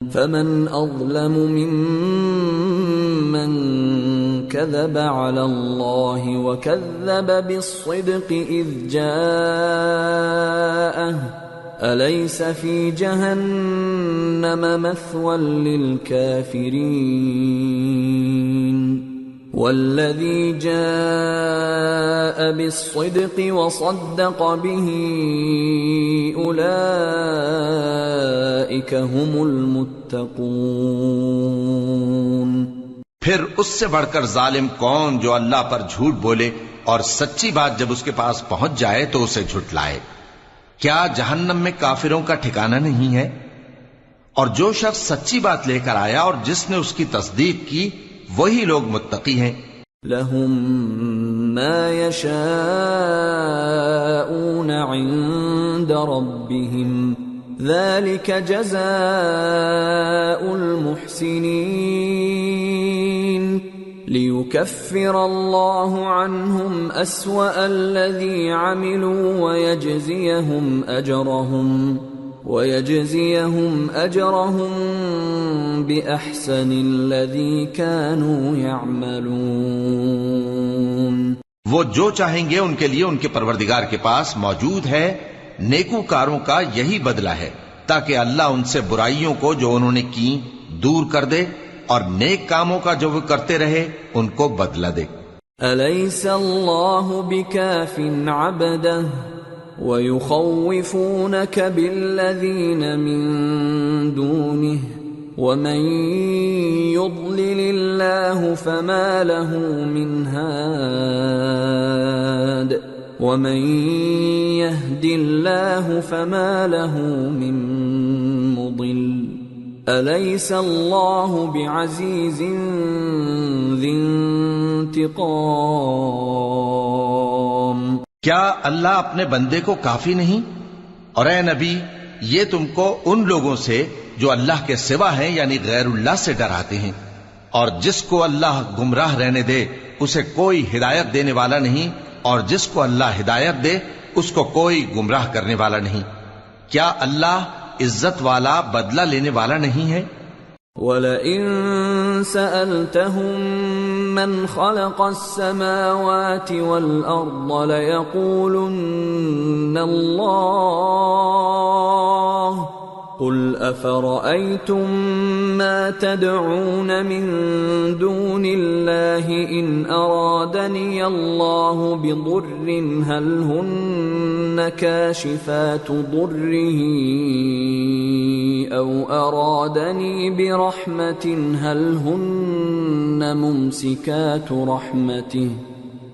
فمن أظلم ممن كذب على الله وكذب بالصدق إذ جاءه أليس في جهنم مثوى للكافرين والذي جاء بالصدق وصدق به أولئك هم المتقون۔ پھر اس سے بڑھ کر ظالم کون جو اللہ پر جھوٹ بولے اور سچی بات جب اس کے پاس پہنچ جائے تو اسے جھٹلائے۔ کیا جہنم میں کافروں کا ٹھکانہ نہیں ہے؟ اور جو شخص سچی بات لے کر آیا اور جس نے اس کی تصدیق کی وہی لوگ متقی ہیں۔ لهم ما يشاءون عند ربهم ذلك جزاء المحسنين ليكفر الله عنهم أسوأ الذي عملوا ويجزيهم أجرهم بأحسن الذي كانوا يعملون۔ وہ جو چاہیں گے ان کے لیے ان کے پروردگار کے پاس موجود ہے، نیکوکاروں کا یہی بدلہ ہے، تاکہ اللہ ان سے برائیوں کو جو انہوں نے کی دور کر دے اور نیک کاموں کا جو وہ کرتے رہے ان کو بدلہ دے۔ أَلَيْسَ اللَّهُ بِكَافٍ عَبْدَهُ وَيُخَوِّفُونَكَ بِالَّذِينَ مِن دُونِهِ وَمَن يُضْلِلِ اللَّهُ فَمَا لَهُ مِنْ هَادٍ وَمَن يَهْدِ اللَّهُ فَمَا لَهُ مِن مُضِلٍّ أَلَيْسَ اللَّهُ بِعَزِيزٍ ذِي انتقام۔ کیا اللہ اپنے بندے کو کافی نہیں؟ اور اے نبی یہ تم کو ان لوگوں سے جو اللہ کے سوا ہیں یعنی غیر اللہ سے ڈراتے ہیں، اور جس کو اللہ گمراہ رہنے دے اسے کوئی ہدایت دینے والا نہیں، اور جس کو اللہ ہدایت دے اس کو کوئی گمراہ کرنے والا نہیں۔ کیا اللہ عزت والا بدلہ لینے والا نہیں ہے؟ وَلَئِن سَأَلْتَهُم مَّنْ خَلَقَ السَّمَاوَاتِ وَالْأَرْضَ لَيَقُولُنَّ اللَّهُ قُلْ أَفَرَأَيْتُم مَّا تَدْعُونَ مِن دُونِ اللَّهِ إِنْ أَرَادَنِيَ اللَّهُ بِضُرٍّ هَلْ هُنَّ كَاشِفَاتُ ضُرِّهِ أَوْ أَرَادَنِي بِرَحْمَةٍ هَلْ هُنَّ مُمْسِكَاتُ رَحْمَتِهِ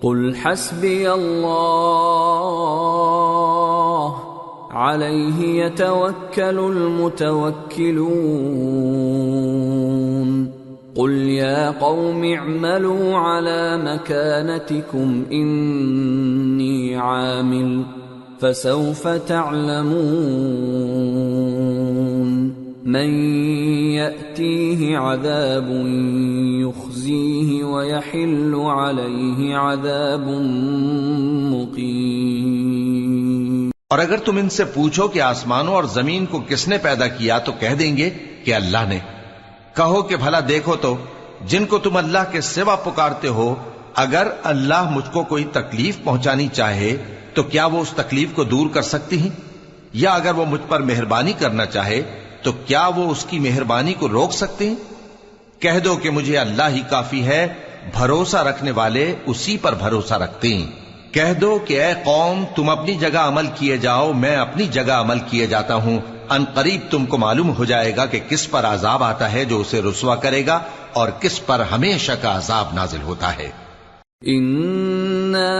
قُلْ حَسْبِيَ اللَّهُ عَلَيْهِ يَتَوَكَّلُ الْمُتَوَكِّلُونَ قُلْ يَا قَوْمِ اعْمَلُوا عَلَى مَكَانَتِكُمْ إِنِّي عَامِلٌ فَسَوْفَ تَعْلَمُونَ مَن يَأْتِيهِ عَذَابٌ يُخْزِيهِ وَيَحِلُّ عَلَيْهِ عَذَابٌ مُقِيمٌ۔ اور اگر تم ان سے پوچھو کہ آسمانوں اور زمین کو کس نے پیدا کیا تو کہہ دیں گے کہ اللہ نے۔ کہو کہ بھلا دیکھو تو جن کو تم اللہ کے سوا پکارتے ہو، اگر اللہ مجھ کو کوئی تکلیف پہنچانی چاہے تو کیا وہ اس تکلیف کو دور کر سکتی ہیں؟ یا اگر وہ مجھ پر مہربانی کرنا چاہے تو کیا وہ اس کی مہربانی کو روک سکتے ہیں؟ کہہ دو کہ مجھے اللہ ہی کافی ہے، بھروسہ رکھنے والے اسی پر بھروسہ رکھتے ہیں۔ کہہ دو کہ اے قوم تم اپنی جگہ عمل کیے جاؤ، میں اپنی جگہ عمل کیے جاتا ہوں، ان قریب تم کو معلوم ہو جائے گا کہ کس پر عذاب آتا ہے جو اسے رسوا کرے گا اور کس پر ہمیشہ کا عذاب نازل ہوتا ہے۔ اِنَّا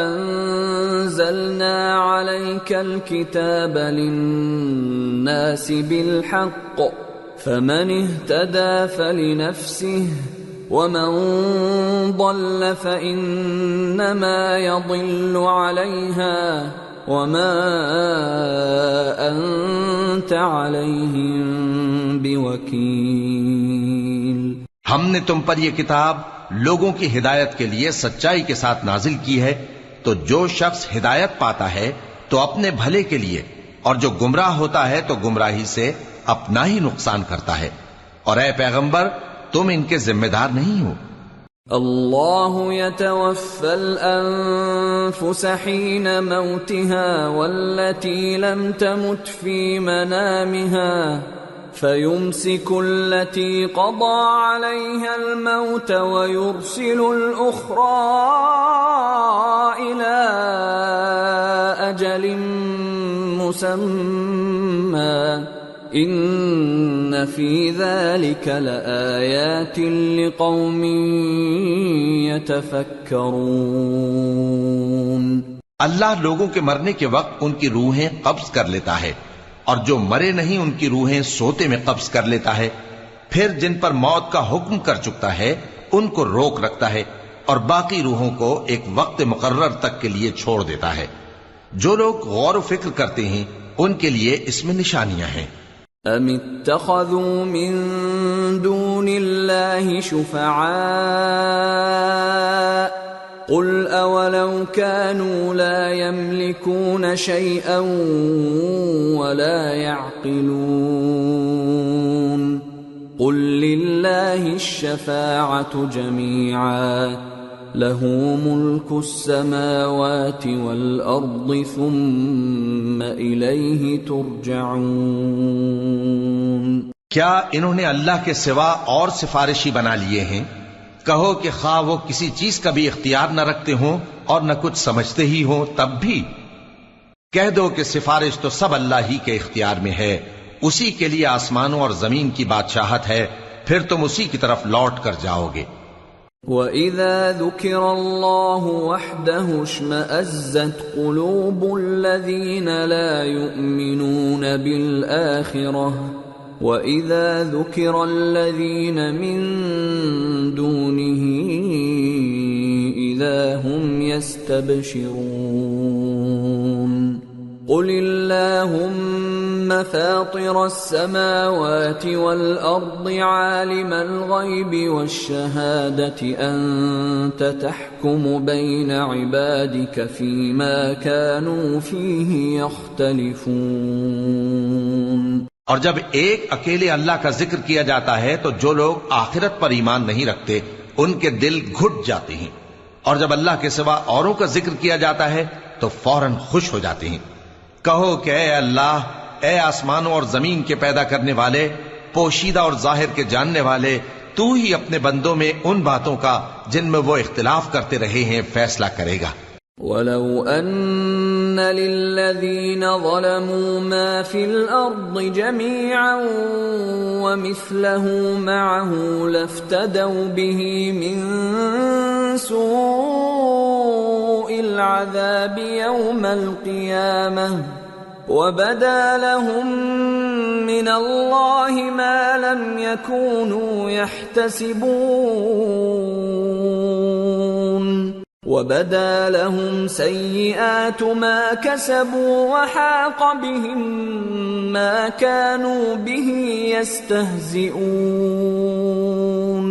أَنزَلْنَا عَلَيْكَ الْكِتَابَ لِلنَّاسِ بِالْحَقِّ فَمَنِ اهْتَدَى فَلِنَفْسِهِ وَمَن ضَلَّ فَإِنَّمَا يَضِلُّ عَلَيْهَا وَمَا أَنتَ عَلَيْهِم بِوَكِيلٍ۔ ہم نے تم پر یہ کتاب لوگوں کی ہدایت کے لیے سچائی کے ساتھ نازل کی ہے، تو جو شخص ہدایت پاتا ہے تو اپنے بھلے کے لیے، اور جو گمراہ ہوتا ہے تو گمراہی سے اپنا ہی نقصان کرتا ہے، اور اے پیغمبر تم ان کے ذمہ دار نہیں ہو۔ اللہ يتوفى الأنفس حين موتها والتي لم تمت في منامها فيمسك التي قضى عليها الموت ويرسل الأخرى إلى أجل مسمى ان فی ذلک لآیات لقوم یتفکرون۔ اللہ لوگوں کے مرنے کے وقت ان کی روحیں قبض کر لیتا ہے، اور جو مرے نہیں ان کی روحیں سوتے میں قبض کر لیتا ہے، پھر جن پر موت کا حکم کر چکتا ہے ان کو روک رکھتا ہے، اور باقی روحوں کو ایک وقت مقرر تک کے لیے چھوڑ دیتا ہے۔ جو لوگ غور و فکر کرتے ہیں ان کے لیے اس میں نشانیاں ہیں۔ ام اتخذوا من دون اللہ شفعاء قل اولو كانوا لا يملكون شيئا ولا يعقلون قل لله الشفاعة جميعا له ملك السماوات والأرض ثم إليه ترجعون۔ کیا انہوں نے اللہ کے سوا اور سفارشی بنا لیے ہیں؟ کہو کہ خواہ وہ کسی چیز کا بھی اختیار نہ رکھتے ہوں اور نہ کچھ سمجھتے ہی ہوں تب بھی، کہہ دو کہ سفارش تو سب اللہ ہی کے اختیار میں ہے، اسی کے لیے آسمانوں اور زمین کی بادشاہت ہے، پھر تم اسی کی طرف لوٹ کر جاؤ گے۔ وَإِذَا ذُكِرَ اللَّهُ وَحْدَهُ اشْمَأَزَّتْ قُلُوبُ الَّذِينَ لَا يُؤْمِنُونَ بِالْآخِرَةِ وَإِذَا ذُكِرَ الَّذِينَ مِن دُونِهِ إِذَا هُمْ يَسْتَبْشِرُونَ قُلِ اللَّهُمَّ فَاطِرَ السَّمَاوَاتِ وَالْأَرْضِ عَالِمَ الْغَيْبِ وَالشَّهَادَةِ أَنْتَ تَحْكُمُ بَيْنَ عِبَادِكَ فِيمَا كَانُوا فِيهِ يَخْتَلِفُونَ۔ اور جب ایک اکیلے اللہ کا ذکر کیا جاتا ہے تو جو لوگ آخرت پر ایمان نہیں رکھتے ان کے دل گھٹ جاتے ہیں، اور جب اللہ کے سوا اوروں کا ذکر کیا جاتا ہے تو فوراً خوش ہو جاتے ہیں۔ کہو کہ اے اللہ، اے آسمانوں اور زمین کے پیدا کرنے والے، پوشیدہ اور ظاہر کے جاننے والے، تو ہی اپنے بندوں میں ان باتوں کا جن میں وہ اختلاف کرتے رہے ہیں فیصلہ کرے گا۔ وَلَوْ أَنَّ لِلَّذِينَ ظَلَمُوا مَا فِي الْأَرْضِ جَمِيعًا وَمِثْلَهُ مَعَهُ لَافْتَدَوْا بِهِ مِنْ سُوءِ الْعَذَابِ يَوْمَ الْقِيَامَةِ وَبَدَا لَهُم مِّنَ اللَّهِ مَا لَمْ يَكُونُوا يَحْتَسِبُونَ وَبَدَا لَهُمْ سَيِّئَاتُ مَا كَسَبُوا وَحَاقَ بِهِمْ مَا كَانُوا بِهِ يَسْتَهْزِئُونَ۔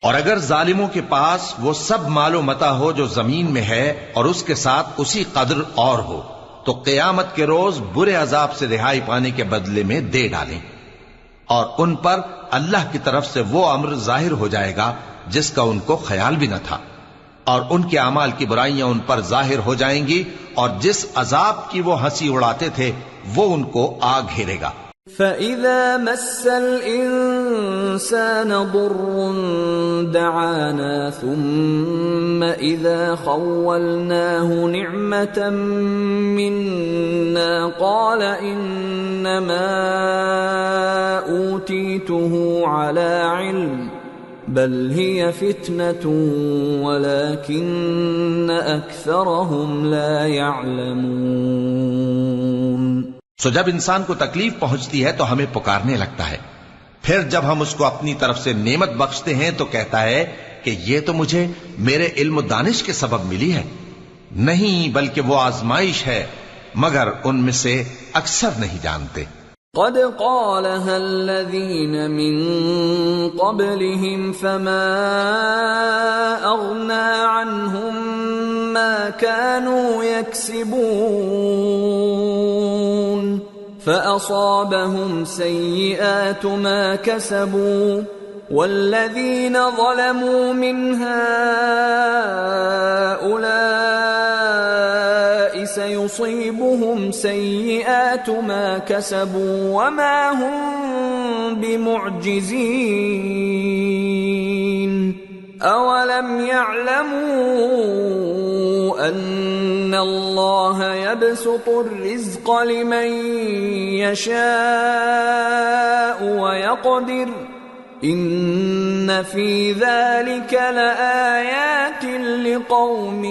اور اگر ظالموں کے پاس وہ سب مال و متاع ہو جو زمین میں ہے اور اس کے ساتھ اسی قدر اور ہو تو قیامت کے روز برے عذاب سے رہائی پانے کے بدلے میں دے ڈالیں، اور ان پر اللہ کی طرف سے وہ امر ظاہر ہو جائے گا جس کا ان کو خیال بھی نہ تھا، اور ان کے اعمال کی برائیاں ان پر ظاہر ہو جائیں گی، اور جس عذاب کی وہ ہنسی اڑاتے تھے وہ ان کو آ گھیرے گا۔ فَإِذَا مَسَّ الْإِنسَانَ ضُرٌّ دَعَانَا ثُمَّ إِذَا خَوَّلْنَاهُ نِعْمَةً مِنَّا قَالَ إِنَّمَا أُوتِيتُهُ عَلَى عِلْمٍ بل هي فتنة ولكن أكثرهم لا يعلمون۔ سو جب انسان کو تکلیف پہنچتی ہے تو ہمیں پکارنے لگتا ہے، پھر جب ہم اس کو اپنی طرف سے نعمت بخشتے ہیں تو کہتا ہے کہ یہ تو مجھے میرے علم و دانش کے سبب ملی ہے، نہیں بلکہ وہ آزمائش ہے، مگر ان میں سے اکثر نہیں جانتے۔ قد قالها الذين من قبلهم فما أغنى عنهم ما كانوا يكسبون فأصابهم سيئات ما كسبوا والذين ظلموا من هؤلاء سيصيبهم سيئات ما كسبوا وما هم بمعجزين أولم يعلموا أن الله يبسط الرزق لمن يشاء ويقدر إن في ذلك لآيات لقوم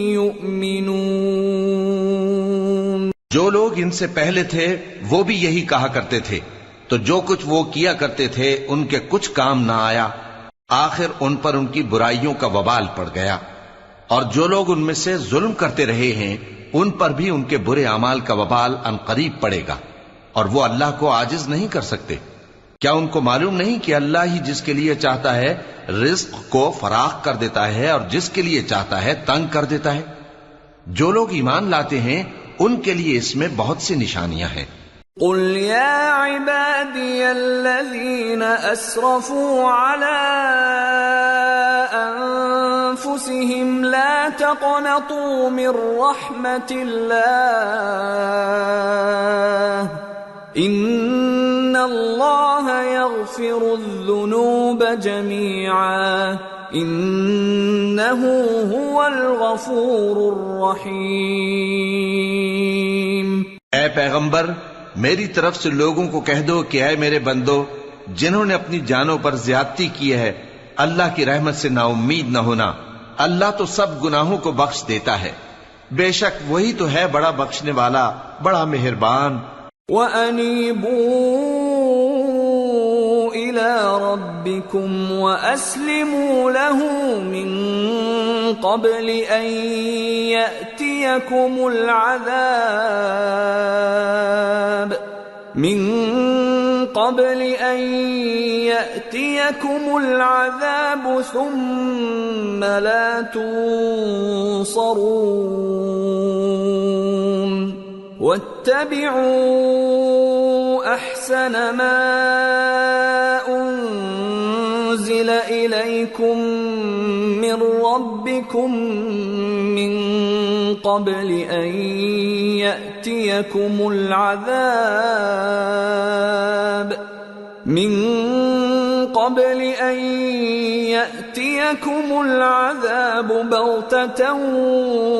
يؤمنون۔ جو لوگ ان سے پہلے تھے وہ بھی یہی کہا کرتے تھے، تو جو کچھ وہ کیا کرتے تھے ان کے کچھ کام نہ آیا، آخر ان پر ان کی برائیوں کا وبال پڑ گیا۔ اور جو لوگ ان میں سے ظلم کرتے رہے ہیں ان پر بھی ان کے برے اعمال کا وبال عنقریب پڑے گا، اور وہ اللہ کو عاجز نہیں کر سکتے۔ کیا ان کو معلوم نہیں کہ اللہ ہی جس کے لیے چاہتا ہے رزق کو فراخ کر دیتا ہے اور جس کے لیے چاہتا ہے تنگ کر دیتا ہے؟ جو لوگ ایمان لاتے ہیں ان کے لیے اس میں بہت سی نشانیاں ہیں۔ قل يا عبادي الذين أسرفوا على أنفسهم لا تقنطوا من رحمة الله إن الله يغفر الذنوب جميعا إنه هو الغفور الرحيم۔ اے پیغمبر، میری طرف سے لوگوں کو کہہ دو کہ اے میرے بندو، جنہوں نے اپنی جانوں پر زیادتی کی ہے، اللہ کی رحمت سے نا امید نہ ہونا۔ اللہ تو سب گناہوں کو بخش دیتا ہے، بے شک وہی تو ہے بڑا بخشنے والا، بڑا مہربان۔ وَأَنِيبُوا إِلَى رَبِّكُمْ وَأَسْلِمُوا لَهُ مِن قَبْلِ أَن يَأْتِيَكُمُ الْعَذَابُ ثُمَّ لَا تُنصَرُونَ وَاتَّبِعُوا أَحْسَنَ مَا أُنزِلَ إِلَيْكُم مِّن رَّبِّكُم مِّن قَبْلِ أَن يَأْتِيَكُمُ الْعَذَابُ بَغْتَةً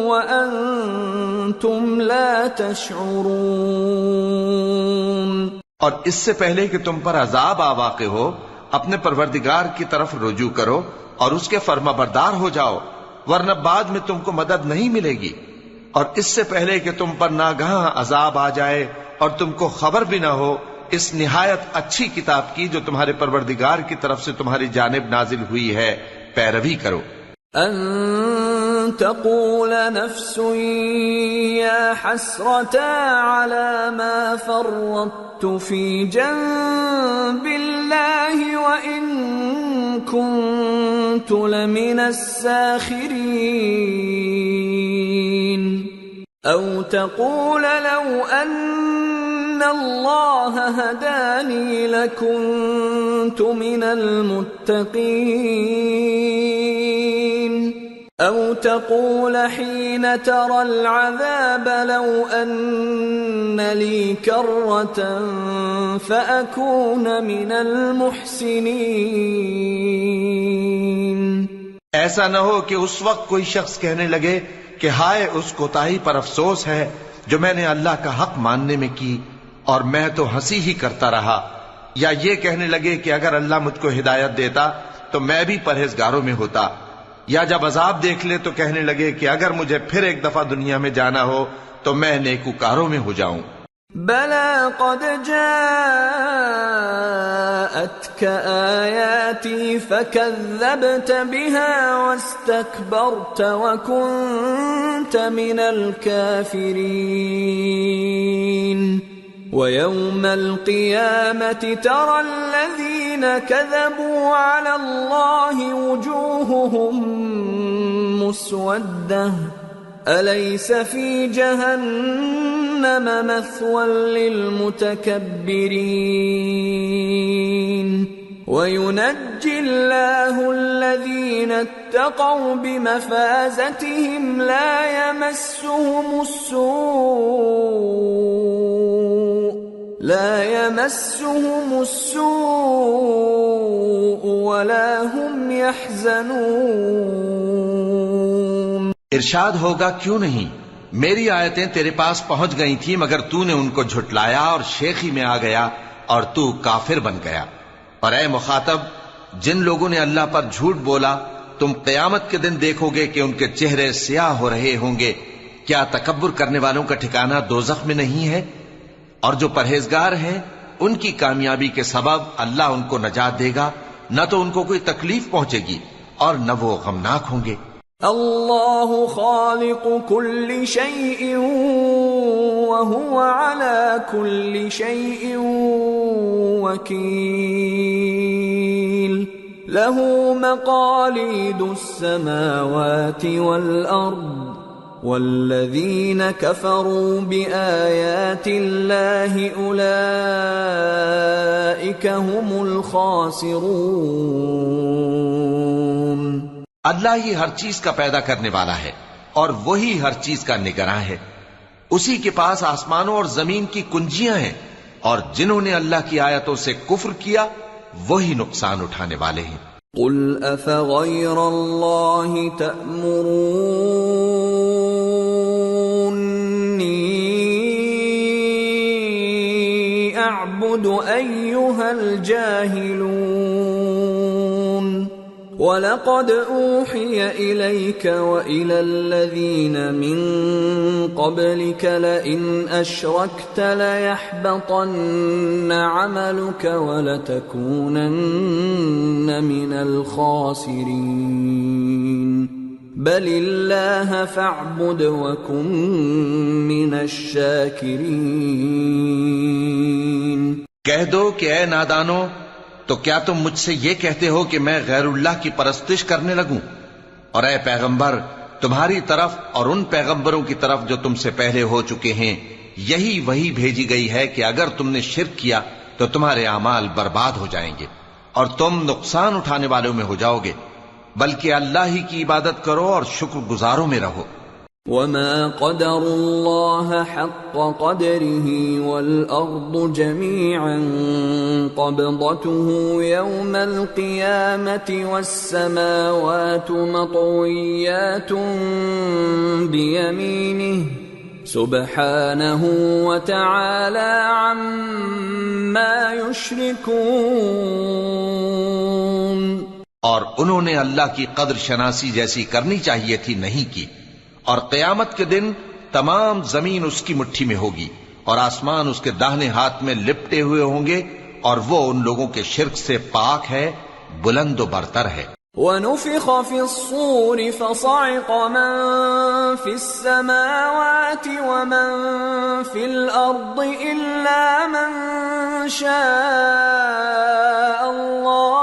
وَأَنتُمْ لَا تَشْعُرُونَ۔ اور اس سے پہلے کہ تم پر عذاب آ واقع ہو، اپنے پروردگار کی طرف رجوع کرو اور اس کے فرما بردار ہو جاؤ، ورنہ بعد میں تم کو مدد نہیں ملے گی۔ اور اس سے پہلے کہ تم پر ناگہاں عذاب آ جائے اور تم کو خبر بھی نہ ہو، اس نہایت اچھی کتاب کی جو تمہارے پروردگار کی طرف سے تمہاری جانب نازل ہوئی ہے پیروی کرو۔ ان تقول نفس یا حسرتا علی ما فرطت فی جنب اللہ وان كنت لمن الساخرین او تقول لو ان اللہ هدانی لکنت من المتقین او تقول حين ترى العذاب لو ان لي كرة فأكون من المحسنین۔ ایسا نہ ہو کہ اس وقت کوئی شخص کہنے لگے کہ ہائے اس کوتاہی پر افسوس ہے جو میں نے اللہ کا حق ماننے میں کی اور میں تو ہنسی ہی کرتا رہا، یا یہ کہنے لگے کہ اگر اللہ مجھ کو ہدایت دیتا تو میں بھی پرہیزگاروں میں ہوتا، یا جب عذاب دیکھ لے تو کہنے لگے کہ اگر مجھے پھر ایک دفعہ دنیا میں جانا ہو تو میں نیکوکاروں میں ہو جاؤں۔ بلى قد جاءتك آياتي فكذبت بها واستكبرت وكنت من الكافرين ويوم القيامة ترى الذين كذبوا على الله وجوههم مسودة أليس في جهنم مثوى للمتكبرين وينجي الله الذين اتقوا بمفازتهم لا يمسهم السوء ولا هم يحزنون۔ ارشاد ہوگا کیوں نہیں، میری آیتیں تیرے پاس پہنچ گئی تھی مگر تو نے ان کو جھٹلایا اور شیخی میں آ گیا اور تو کافر بن گیا۔ اور اے مخاطب، جن لوگوں نے اللہ پر جھوٹ بولا تم قیامت کے دن دیکھو گے کہ ان کے چہرے سیاہ ہو رہے ہوں گے۔ کیا تکبر کرنے والوں کا ٹھکانہ دوزخ میں نہیں ہے؟ اور جو پرہیزگار ہیں ان کی کامیابی کے سبب اللہ ان کو نجات دے گا، نہ تو ان کو کوئی تکلیف پہنچے گی اور نہ وہ غمناک ہوں گے۔ اللہ خالق كل شيء وهو على كل شيء وكيل له مقاليد السماوات والأرض والذين كفروا بآيات الله أولئك هم الخاسرون۔ اللہ ہی ہر چیز کا پیدا کرنے والا ہے اور وہی ہر چیز کا نگراں ہے۔ اسی کے پاس آسمانوں اور زمین کی کنجیاں ہیں، اور جنہوں نے اللہ کی آیتوں سے کفر کیا وہی نقصان اٹھانے والے ہیں۔ قل افغیر اللہ تأمرونی اعبد ایہا الجاہلون وَلَقَدْ أُوحِيَ إِلَيْكَ وَإِلَى الَّذِينَ مِن قَبْلِكَ لَئِنْ أَشْرَكْتَ لَيَحْبَطَنَّ عَمَلُكَ وَلَتَكُونَنَّ مِنَ الْخَاسِرِينَ بَلِ اللَّهَ فَاعْبُدْ وَكُن مِّنَ الشَّاكِرِينَ۔ کہہ دو کہ اے نادانو، تو کیا تم مجھ سے یہ کہتے ہو کہ میں غیر اللہ کی پرستش کرنے لگوں؟ اور اے پیغمبر، تمہاری طرف اور ان پیغمبروں کی طرف جو تم سے پہلے ہو چکے ہیں یہی وہی بھیجی گئی ہے کہ اگر تم نے شرک کیا تو تمہارے اعمال برباد ہو جائیں گے اور تم نقصان اٹھانے والوں میں ہو جاؤ گے، بلکہ اللہ ہی کی عبادت کرو اور شکر گزاروں میں رہو۔ وما قدر الله حق قدره والأرض جميعا قبضته يوم القيامة والسماوات مطويات بيمينه سبحانه وتعالى عما يشركون۔ اور انہوں نے اللہ کی قدر شناسی جیسی کرنی چاہیے تھی نہیں کی، اور قیامت کے دن تمام زمین اس کی مٹھی میں ہوگی اور آسمان اس کے داہنے ہاتھ میں لپٹے ہوئے ہوں گے، اور وہ ان لوگوں کے شرک سے پاک ہے، بلند و برتر ہے۔ وَنُفِخَ فِي الصُّورِ فَصَعِقَ مَن فِي السَّمَاوَاتِ وَمَن فِي الْأَرْضِ إِلَّا مَن شَاءَ اللَّهُ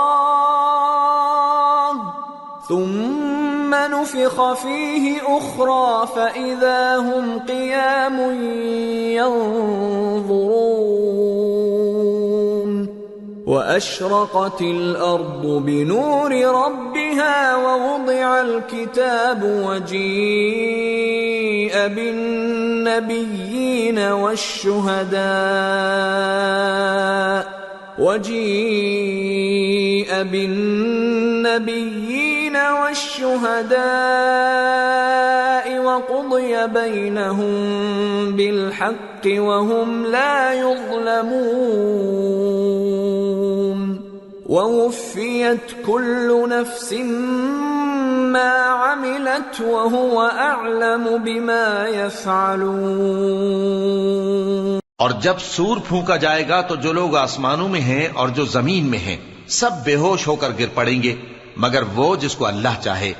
ثُمَّ نُفِخَ فِيهِ أُخْرَى فَإِذَا هُمْ قِيَامٌ يَنظُرُونَ وَأَشْرَقَتِ الْأَرْضُ بِنُورِ رَبِّهَا وَوُضِعَ الْكِتَابُ وَجِيءَ بِالنَّبِيِّينَ والشهداء وقضي بينهم بالحق وهم لا يظلمون ووفيت كل نفس ما عملت وهو أعلم بما يفعلون۔ اور جب سور پھونکا جائے گا تو جو لوگ آسمانوں میں ہیں اور جو زمین میں ہیں سب بے ہوش ہو کر گر پڑیں گے مگر وہ جس کو اللہ چاہے۔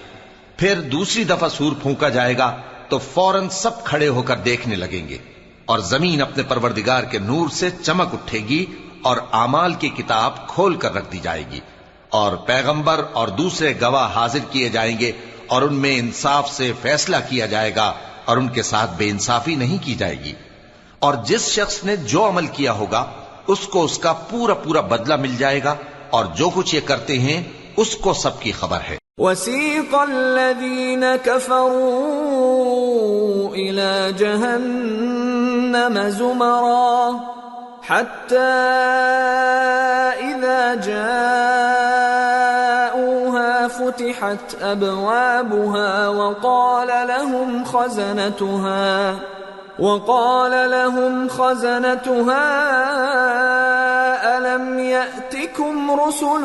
پھر دوسری دفعہ سور پھونکا جائے گا تو فوراً سب کھڑے ہو کر دیکھنے لگیں گے، اور زمین اپنے پروردگار کے نور سے چمک اٹھے گی اور اعمال کی کتاب کھول کر رکھ دی جائے گی، اور پیغمبر اور دوسرے گواہ حاضر کیے جائیں گے، اور ان میں انصاف سے فیصلہ کیا جائے گا اور ان کے ساتھ بے انصافی نہیں کی جائے گی۔ اور جس شخص نے جو عمل کیا ہوگا اس کو اس کا پورا پورا بدلہ مل جائے گا، اور جو کچھ یہ کرتے ہیں اس کو سب کی خبر ہے۔ وَسِيقَ الَّذِينَ كَفَرُوا إِلَى جَهَنَّمَ زُمَرًا حَتَّى إِذَا جَاءُوهَا فُتِحَتْ أَبْوَابُهَا وقال لهم خزنتها ألم يأتكم رسل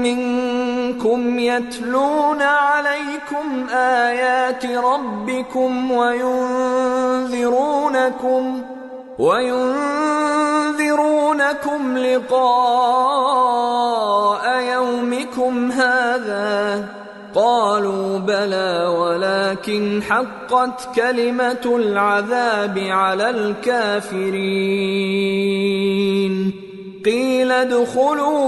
منكم يتلون عليكم آيات ربكم وينذرونكم لقاء يومكم هذا قالوا بلى ولكن حقت كلمة العذاب على الكافرين قيل ادخلوا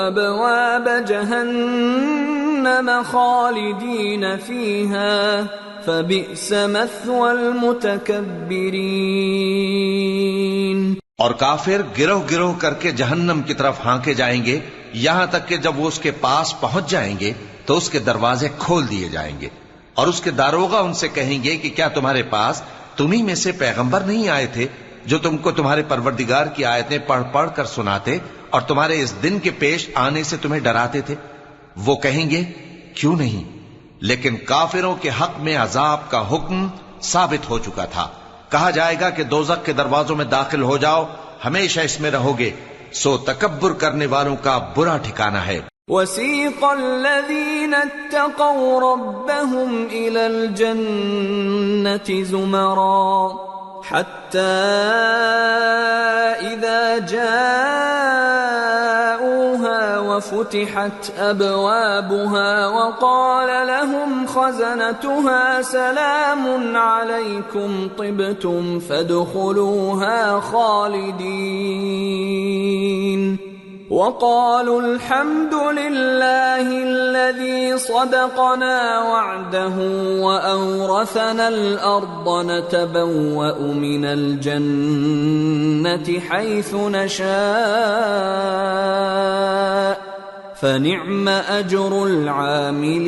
أبواب جهنم خالدين فيها فبئس مثوى المتكبرين۔ اور کافر گروہ گروہ کر کے جہنم کی طرف ہانکے جائیں گے، یہاں تک کہ جب وہ اس کے پاس پہنچ جائیں گے تو اس کے دروازے کھول دیے جائیں گے، اور اس کے داروغہ ان سے کہیں گے کہ کیا تمہارے پاس تمہیں میں سے پیغمبر نہیں آئے تھے جو تم کو تمہارے پروردگار کی آیتیں پڑھ پڑھ کر سناتے اور تمہارے اس دن کے پیش آنے سے تمہیں ڈراتے تھے؟ وہ کہیں گے کیوں نہیں، لیکن کافروں کے حق میں عذاب کا حکم ثابت ہو چکا تھا۔ کہا جائے گا کہ دوزخ کے دروازوں میں داخل ہو جاؤ، ہمیشہ اس میں رہو گے، سو تکبر کرنے والوں کا برا ٹھکانہ ہے۔ وَسِيقَ الَّذِينَ اتَّقَوْا رَبَّهُمْ إِلَى الْجَنَّةِ زُمَرًا حَتَّى إِذَا جَاءُوهَا وَفُتِحَتْ أَبْوَابُهَا وَقَالَ لَهُمْ خَزَنَتُهَا سَلَامٌ عَلَيْكُمْ طِبْتُمْ فَادْخُلُوهَا خَالِدِينَ وَقَالُوا الْحَمْدُ لِلَّهِ الَّذِي صَدَقَنَا وَعْدَهُ وَأَوْرَثَنَا الْأَرْضَ نَتَبَوَّأُ مِنَ الْجَنَّةِ حَيْثُ نَشَاءُ فَنِعْمَ أَجْرُ الْعَامِلِينَ۔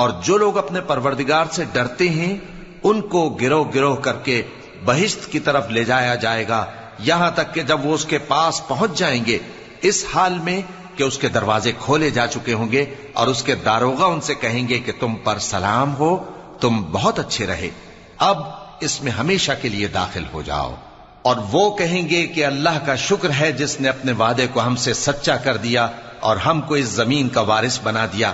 اور جو لوگ اپنے پروردگار سے ڈرتے ہیں ان کو گروہ گروہ کر کے بہشت کی طرف لے جایا جائے گا، یہاں تک کہ جب وہ اس کے پاس پہنچ جائیں گے اس حال میں کہ اس کے دروازے کھولے جا چکے ہوں گے، اور اس کے داروغہ ان سے کہیں گے کہ تم پر سلام ہو، تم بہت اچھے رہے، اب اس میں ہمیشہ کے لیے داخل ہو جاؤ۔ اور وہ کہیں گے کہ اللہ کا شکر ہے جس نے اپنے وعدے کو ہم سے سچا کر دیا اور ہم کو اس زمین کا وارث بنا دیا،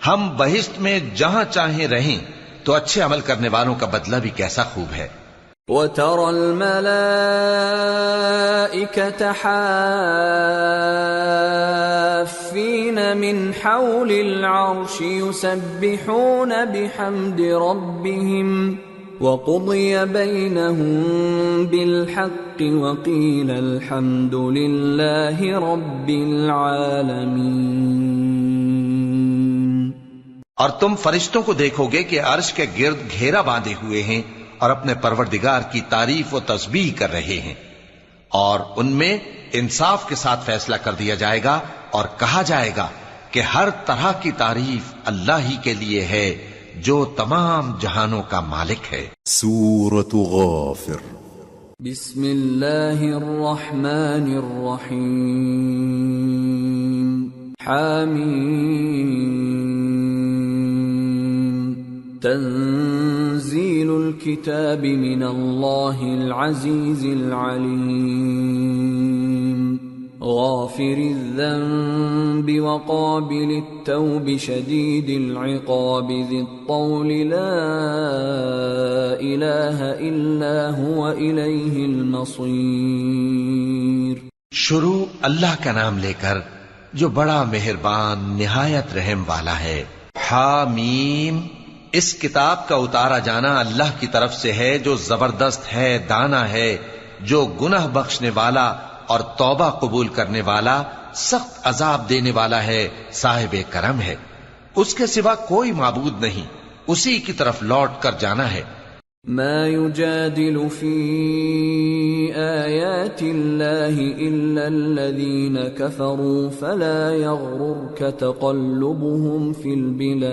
ہم بہشت میں جہاں چاہیں رہیں، تو اچھے عمل کرنے والوں کا بدلہ بھی کیسا خوب ہے۔ وَتَرَى الْمَلَائِكَةَ حَافِّينَ مِنْ حَوْلِ الْعَرْشِ يُسَبِّحُونَ بِحَمْدِ رَبِّهِمْ وَقُضِيَ بَيْنَهُم بِالْحَقِّ وَقِيلَ الْحَمْدُ لِلَّهِ رَبِّ الْعَالَمِينَ۔ اور تم فرشتوں کو دیکھو گے کہ عرش کے گرد گھیرا باندھے ہوئے ہیں اور اپنے پروردگار کی تعریف و تسبیح کر رہے ہیں، اور ان میں انصاف کے ساتھ فیصلہ کر دیا جائے گا، اور کہا جائے گا کہ ہر طرح کی تعریف اللہ ہی کے لیے ہے جو تمام جہانوں کا مالک ہے۔ سورة غافر۔ بسم اللہ الرحمن الرحیم۔ حامیم۔ تنزیل الكتاب من اللہ العزیز العلیم۔ غافر الذنب وقابل التوب شدید العقاب ذی الطول لا الہ الا هو الیہ المصیر۔ شروع اللہ کا نام لے کر جو بڑا مہربان نہایت رحم والا ہے۔ حامیم۔ اس کتاب کا اتارا جانا اللہ کی طرف سے ہے جو زبردست ہے، دانا ہے، جو گناہ بخشنے والا اور توبہ قبول کرنے والا، سخت عذاب دینے والا ہے، صاحب کرم ہے۔ اس کے سوا کوئی معبود نہیں، اسی کی طرف لوٹ کر جانا ہے۔ ما يجادل في آيات الله إلا الذين كفروا فلا يغررك تقلبهم في البلاد.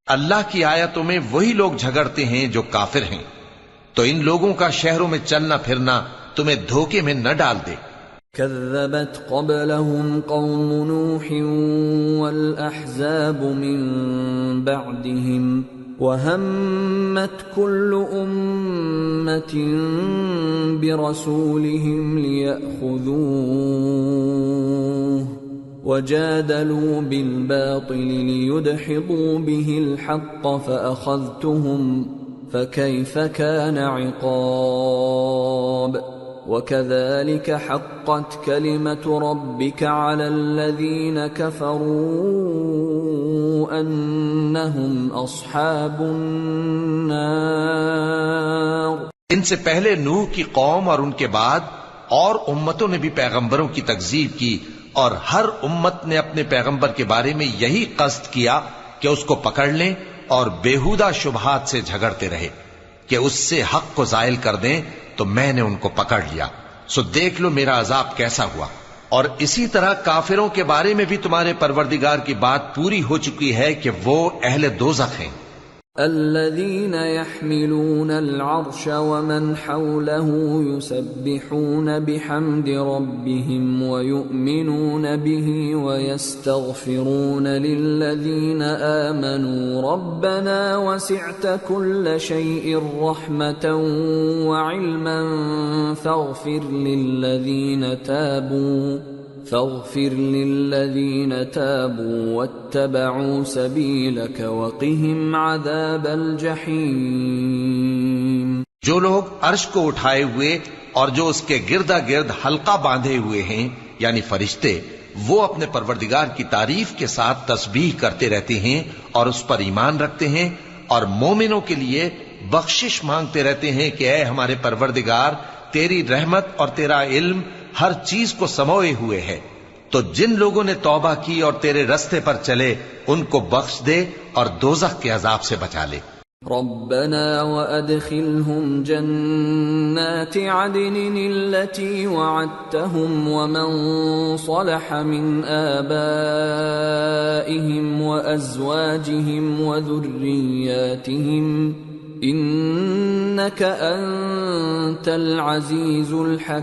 اللہ کی آیتوں میں وہی لوگ جھگڑتے ہیں جو کافر ہیں، تو ان لوگوں کا شہروں میں چلنا پھرنا تمہیں دھوکے میں نہ ڈال دے. كذبت قبلهم قوم نوح والأحزاب من بعدهم وهمت كل أمة برسولهم ليأخذوه وجادلوا بالباطل ليدحضوا به الحق فأخذتهم فكيف كان عقاب. وَكَذَلِكَ حَقَّتْ كَلِمَةُ رَبِّكَ عَلَى الَّذِينَ كَفَرُوا أَنَّهُمْ أَصْحَابُ النَّارِ. ان سے پہلے نوح کی قوم اور ان کے بعد اور امتوں نے بھی پیغمبروں کی تکذیب کی، اور ہر امت نے اپنے پیغمبر کے بارے میں یہی قصد کیا کہ اس کو پکڑ لیں اور بیہودہ شبہات سے جھگڑتے رہے کہ اس سے حق کو زائل کر دیں، تو میں نے ان کو پکڑ لیا. سو دیکھ لو میرا عذاب کیسا ہوا. اور اسی طرح کافروں کے بارے میں بھی تمہارے پروردگار کی بات پوری ہو چکی ہے کہ وہ اہل دوزخ ہیں. الذين يحملون العرش ومن حوله يسبحون بحمد ربهم ويؤمنون به ويستغفرون للذين آمنوا ربنا وسعت كل شيء رحمة وعلما فاغفر للذين تابوا واتبعوا سبيلك وقهم عذاب الجحيم. جو لوگ عرش کو اٹھائے ہوئے اور جو اس کے گردا گرد حلقہ باندھے ہوئے ہیں یعنی فرشتے، وہ اپنے پروردگار کی تعریف کے ساتھ تسبیح کرتے رہتے ہیں اور اس پر ایمان رکھتے ہیں، اور مومنوں کے لیے بخشش مانگتے رہتے ہیں کہ اے ہمارے پروردگار، تیری رحمت اور تیرا علم ہر چیز کو سموئے ہوئے ہے، تو جن لوگوں نے توبہ کی اور تیرے رستے پر چلے ان کو بخش دے اور دوزخ کے عذاب سے بچا لے. ربنا وادخلهم جنات عدن التي وعدتهم ومن صلح من آبائهم وأزواجهم وذرياتهم إنك أنت العزيز الحكيم.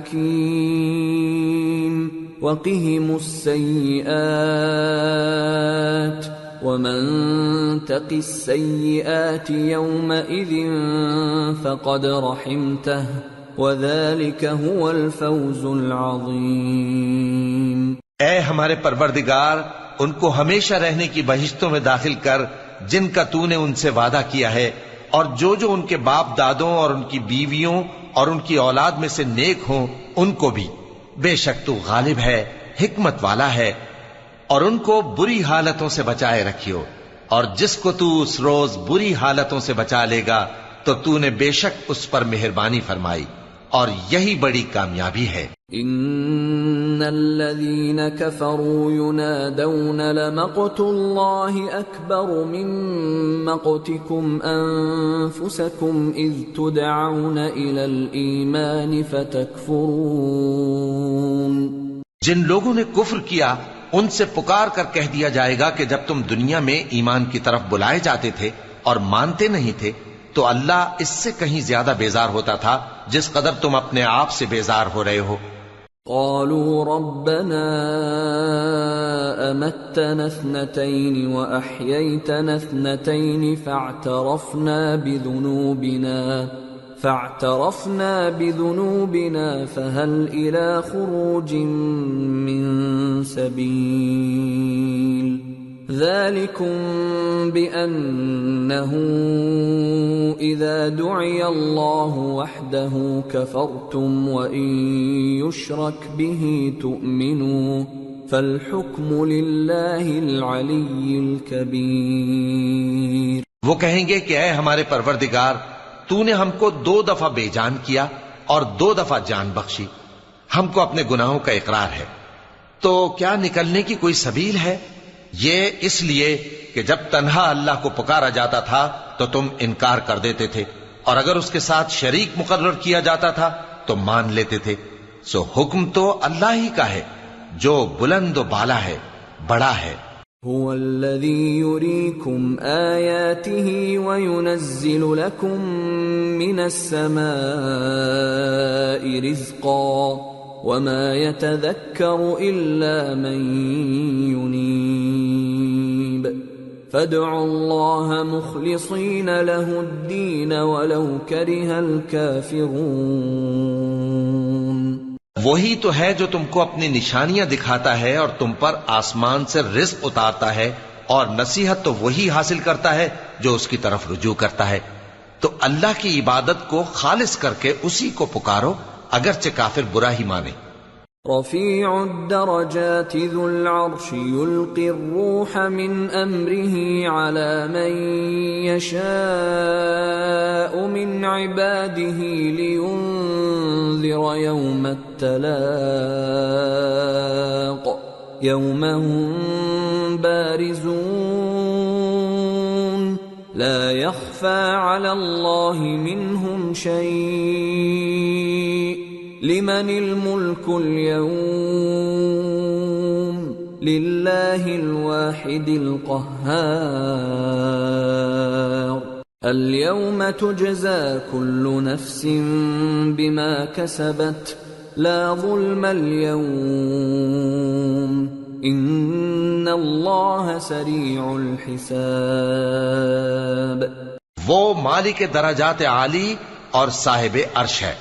وقهم السيئات ومن تق السيئات يومئذ فقد رحمته وذلك هو الفوز العظيم. اے ہمارے پروردگار، ان کو ہمیشہ رہنے کی بہشتوں میں داخل کر جن کا تو نے ان سے وعدہ کیا ہے، اور جو جو ان کے باپ دادوں اور ان کی بیویوں اور ان کی اولاد میں سے نیک ہوں ان کو بھی. بے شک تو غالب ہے، حکمت والا ہے. اور ان کو بری حالتوں سے بچائے رکھیو، اور جس کو تو اس روز بری حالتوں سے بچا لے گا تو تو نے بے شک اس پر مہربانی فرمائی، اور یہی بڑی کامیابی ہے. ان الذين كفروا ينادون لمقت الله اكبر من مقتكم انفسكم اذ تدعون الى الايمان فتكفرون. جن لوگوں نے کفر کیا ان سے پکار کر کہہ دیا جائے گا کہ جب تم دنیا میں ایمان کی طرف بلائے جاتے تھے اور مانتے نہیں تھے تو اللہ اس سے کہیں زیادہ بیزار ہوتا تھا جس قدر تم اپنے آپ سے بیزار ہو رہے ہو. قالوا ربنا امتنا اثنتين واحييتنا اثنتين فاعترفنا بذنوبنا فهل الى خروج من سبيل. ذلكم بأنه إذا دعي الله وحده كفرتم وإن يشرك به تؤمنوا فالحكم لله العلي الكبير. وہ کہیں گے کہ اے ہمارے پروردگار، تو نے ہم کو 2 دفعہ بے جان کیا اور 2 دفعہ جان بخشی، ہم کو اپنے گناہوں کا اقرار ہے، تو کیا نکلنے کی کوئی سبیل ہے؟ یہ اس لیے کہ جب تنہا اللہ کو پکارا جاتا تھا تو تم انکار کر دیتے تھے، اور اگر اس کے ساتھ شریک مقرر کیا جاتا تھا تو مان لیتے تھے۔ سو حکم تو اللہ ہی کا ہے جو بلند و بالا ہے، بڑا ہے۔ هو الذي يريكم آياته وينزل لكم من السماء رزقا وما يتذكر إلا من ينيب فادعوا الله مخلصين له الدين ولو كره الكافرون۔ وہی تو ہے جو تم کو اپنی نشانیاں دکھاتا ہے اور تم پر آسمان سے رزق اتارتا ہے، اور نصیحت تو وہی حاصل کرتا ہے جو اس کی طرف رجوع کرتا ہے۔ تو اللہ کی عبادت کو خالص کر کے اسی کو پکارو، اگرچہ کافر برا ہی مانے۔ رفیع الدرجات ذو العرش يلقي الروح من امره على من يشاء من عباده لينذر يوم التلاق يوم هم بارزون لا يخفى على الله منهم شيء لمن الملك اليوم لله الواحد القهار اليوم تجزى كل نفس بما كسبت لا ظلم اليوم ان الله سريع الحساب۔ وہ مالک درجات عالی اور صاحب عرش ہے،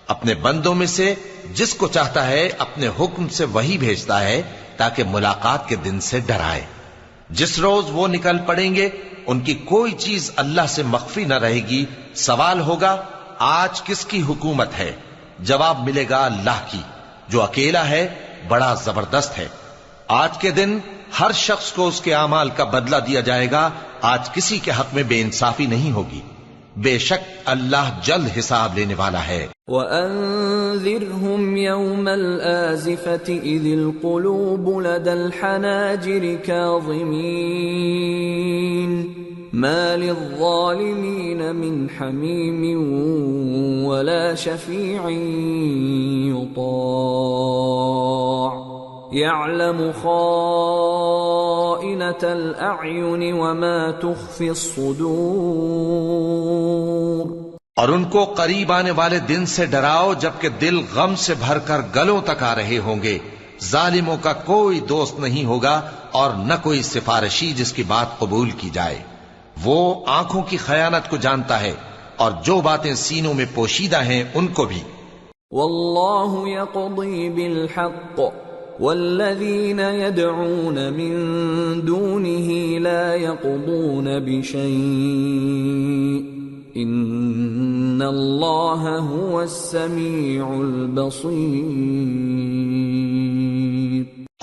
اپنے بندوں میں سے جس کو چاہتا ہے اپنے حکم سے وہی بھیجتا ہے تاکہ ملاقات کے دن سے ڈرائے۔ جس روز وہ نکل پڑیں گے ان کی کوئی چیز اللہ سے مخفی نہ رہے گی۔ سوال ہوگا آج کس کی حکومت ہے؟ جواب ملے گا اللہ کی جو اکیلا ہے، بڑا زبردست ہے۔ آج کے دن ہر شخص کو اس کے اعمال کا بدلہ دیا جائے گا۔ آج کسی کے حق میں بے انصافی نہیں ہوگی، بے شک اللہ جلد حساب لینے والا ہے۔ وَأَنذِرْهُمْ يَوْمَ الْآزِفَةِ إِذِ الْقُلُوبُ لَدَى الْحَنَاجِرِ كَاظِمِينَ مَا لِلظَّالِمِينَ مِنْ حَمِيمٍ وَلَا شَفِيعٍ يُطَاعُ يَعْلَمُ خَائِنَةَ الْأَعْيُنِ وَمَا تُخْفِي الصُّدُورُ۔ اور ان کو قریب آنے والے دن سے ڈراؤ جبکہ دل غم سے بھر کر گلوں تک آ رہے ہوں گے۔ ظالموں کا کوئی دوست نہیں ہوگا اور نہ کوئی سفارشی جس کی بات قبول کی جائے۔ وہ آنکھوں کی خیانت کو جانتا ہے اور جو باتیں سینوں میں پوشیدہ ہیں ان کو بھی۔ واللہ یقضی بالحق والذین يدعون من دونه لا يقضون بشیء ان اللہ هو السمیع البصیر۔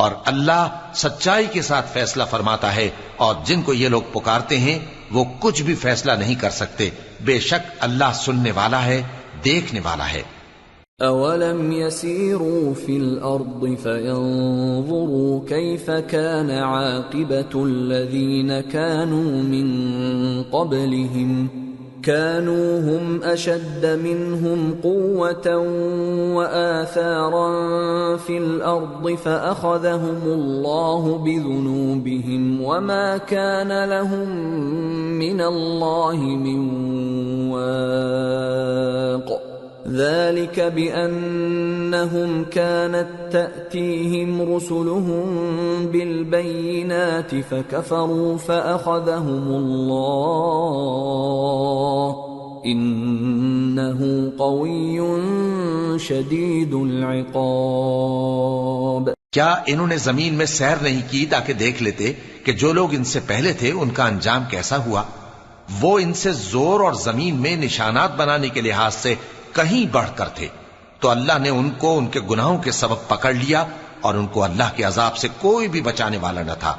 اور اللہ سچائی کے ساتھ فیصلہ فرماتا ہے، اور جن کو یہ لوگ پکارتے ہیں وہ کچھ بھی فیصلہ نہیں کر سکتے، بے شک اللہ سننے والا ہے، دیکھنے والا ہے۔ اولم يسيروا في الارض فينظروا كيف كان عاقبة الذين كانوا من قبلهم كانوا هم اشد منهم قوة واثارا في الارض فاخذهم الله بذنوبهم وما كان لهم من الله من واق ذلك بأنهم كانت تأتيهم رسلهم بالبينات فكفروا فأخذهم الله إنه قوي شديد العقاب۔ کیا انہوں نے زمین میں سیر نہیں کی تاکہ دیکھ لیتے کہ جو لوگ ان سے پہلے تھے ان کا انجام کیسا ہوا؟ وہ ان سے زور اور زمین میں نشانات بنانے کے لحاظ سے کہیں بڑھ کر تھے، تو اللہ نے ان کو ان کے گناہوں کے سبب پکڑ لیا اور ان کو اللہ کے عذاب سے کوئی بھی بچانے والا نہ تھا۔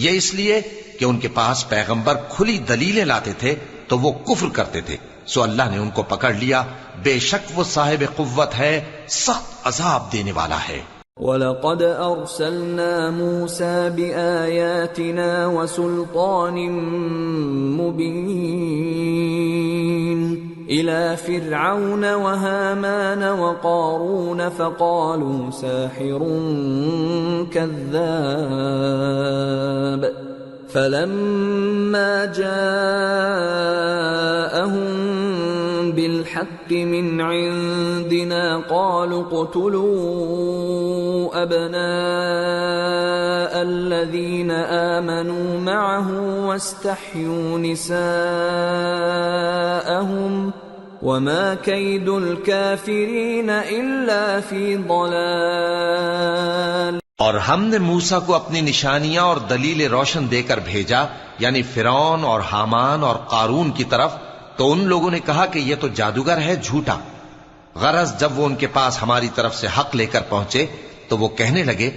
یہ اس لیے کہ ان کے پاس پیغمبر کھلی دلیلیں لاتے تھے تو وہ کفر کرتے تھے، سو اللہ نے ان کو پکڑ لیا۔ بے شک وہ صاحب قوت ہے، سخت عذاب دینے والا ہے۔ وَلَقَدْ أَرْسَلْنَا مُوسَى بِآيَاتِنَا وَسُلْطَانٍ مُبِينٍ إِلَى فِرْعَوْنَ وَهَامَانَ وَقَارُونَ فَقَالُوا سَاحِرٌ كَذَّابٌ فَلَمَّا جَاءَهُم بِالْحَقِّ مِنْ عِندِنَا قَالُوا اقْتُلُوا أَبْنَاءَ الَّذِينَ آمَنُوا مَعَهُ وَاسْتَحْيُوا نِسَاءَهُمْ وَمَا كَيْدُ الْكَافِرِينَ إِلَّا فِي ضَلَالٍ۔ اور ہم نے موسیٰ کو اپنی نشانیاں اور دلیل روشن دے کر بھیجا، یعنی فرعون اور حامان اور قارون کی طرف، تو ان لوگوں نے کہا کہ یہ تو جادوگر ہے، جھوٹا۔ غرض جب وہ ان کے پاس ہماری طرف سے حق لے کر پہنچے تو وہ کہنے لگے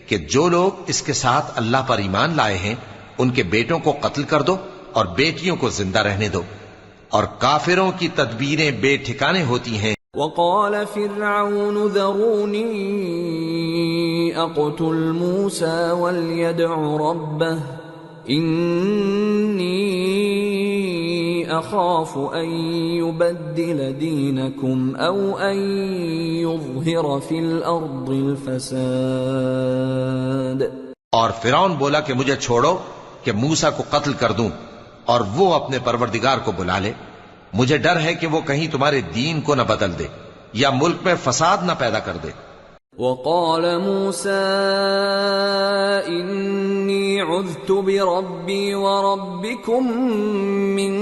کہ جو لوگ اس کے ساتھ اللہ پر ایمان لائے ہیں ان کے بیٹوں کو قتل کر دو اور بیٹیوں کو زندہ رہنے دو، اور کافروں کی تدبیریں بے ٹھکانے ہوتی ہیں۔ وقال فرعون ذروني اقتل موسى وليدع ربه إني أخاف أن يبدل دينكم أو أن يظهر في الأرض الفساد۔ اور فرعون بولا کہ مجھے چھوڑو کہ موسیٰ کو قتل کر دوں اور وہ اپنے پروردگار کو بلا لے، مجھے ڈر ہے کہ وہ کہیں تمہارے دین کو نہ بدل دے یا ملک میں فساد نہ پیدا کر دے۔ وقال موسى إني عذت بربي وربكم من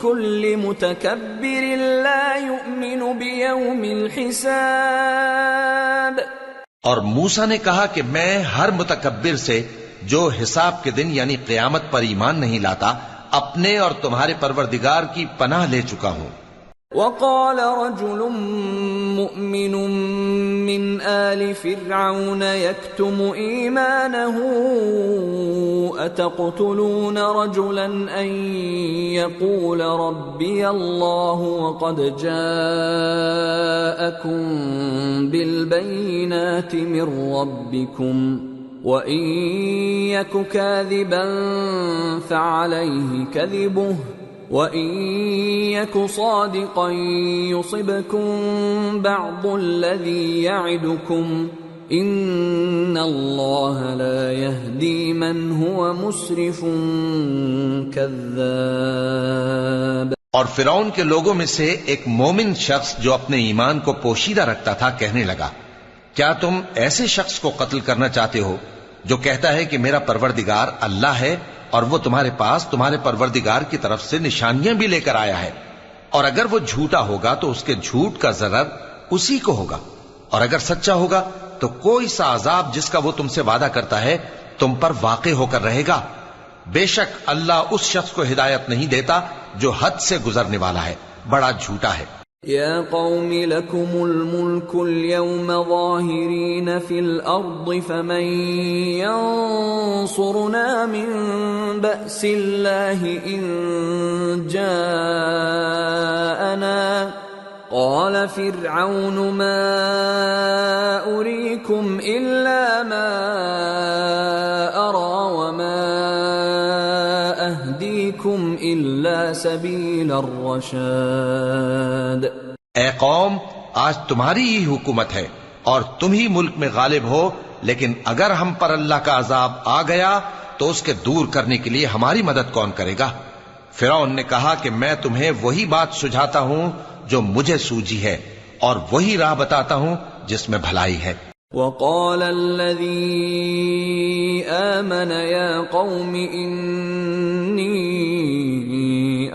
كل متكبر لا يؤمن بيوم الحساب۔ اور موسیٰ نے کہا کہ میں ہر متکبر سے جو حساب کے دن یعنی قیامت پر ایمان نہیں لاتا اپنے اور تمہارے پروردگار کی پناہ لے چکا ہوں۔ وقال رجل مؤمن من آل فرعون يكتم إيمانه أتقتلون رجلا أن يقول ربي الله وقد جاءكم بالبينات من ربكم وَإِن يَكُ كَاذِبًا فَعَلَيْهِ كَذِبُهُ وَإِن يَكُ صَادِقًا يُصِبْكُم بَعْضُ الَّذِي يَعِدُكُمْ إِنَّ اللَّهَ لَا يَهْدِي مَنْ هُوَ مُسْرِفٌ كَذَّابٌ۔ اور فرعون کے لوگوں میں سے ایک مومن شخص جو اپنے ایمان کو پوشیدہ رکھتا تھا کہنے لگا، کیا تم ایسے شخص کو قتل کرنا چاہتے ہو جو کہتا ہے کہ میرا پروردگار اللہ ہے اور وہ تمہارے پاس تمہارے پروردگار کی طرف سے نشانیاں بھی لے کر آیا ہے، اور اگر وہ جھوٹا ہوگا تو اس کے جھوٹ کا ضرر اسی کو ہوگا، اور اگر سچا ہوگا تو کوئی سا عذاب جس کا وہ تم سے وعدہ کرتا ہے تم پر واقع ہو کر رہے گا۔ بے شک اللہ اس شخص کو ہدایت نہیں دیتا جو حد سے گزرنے والا ہے، بڑا جھوٹا ہے۔ يا قوم لكم الملك اليوم ظاهرين في الأرض فمن ينصرنا من بأس الله إن جاءنا قال فرعون ما أريكم إلا ما أرى وما أهديكم إلا سبيل الرشاد۔ اے قوم، آج تمہاری ہی حکومت ہے اور تم ہی ملک میں غالب ہو، لیکن اگر ہم پر اللہ کا عذاب آ گیا تو اس کے دور کرنے کے لیے ہماری مدد کون کرے گا؟ فرعون نے کہا کہ میں تمہیں وہی بات سجھاتا ہوں جو مجھے سوجی ہے اور وہی راہ بتاتا ہوں جس میں بھلائی ہے۔ وقال الذي آمن يا قوم إني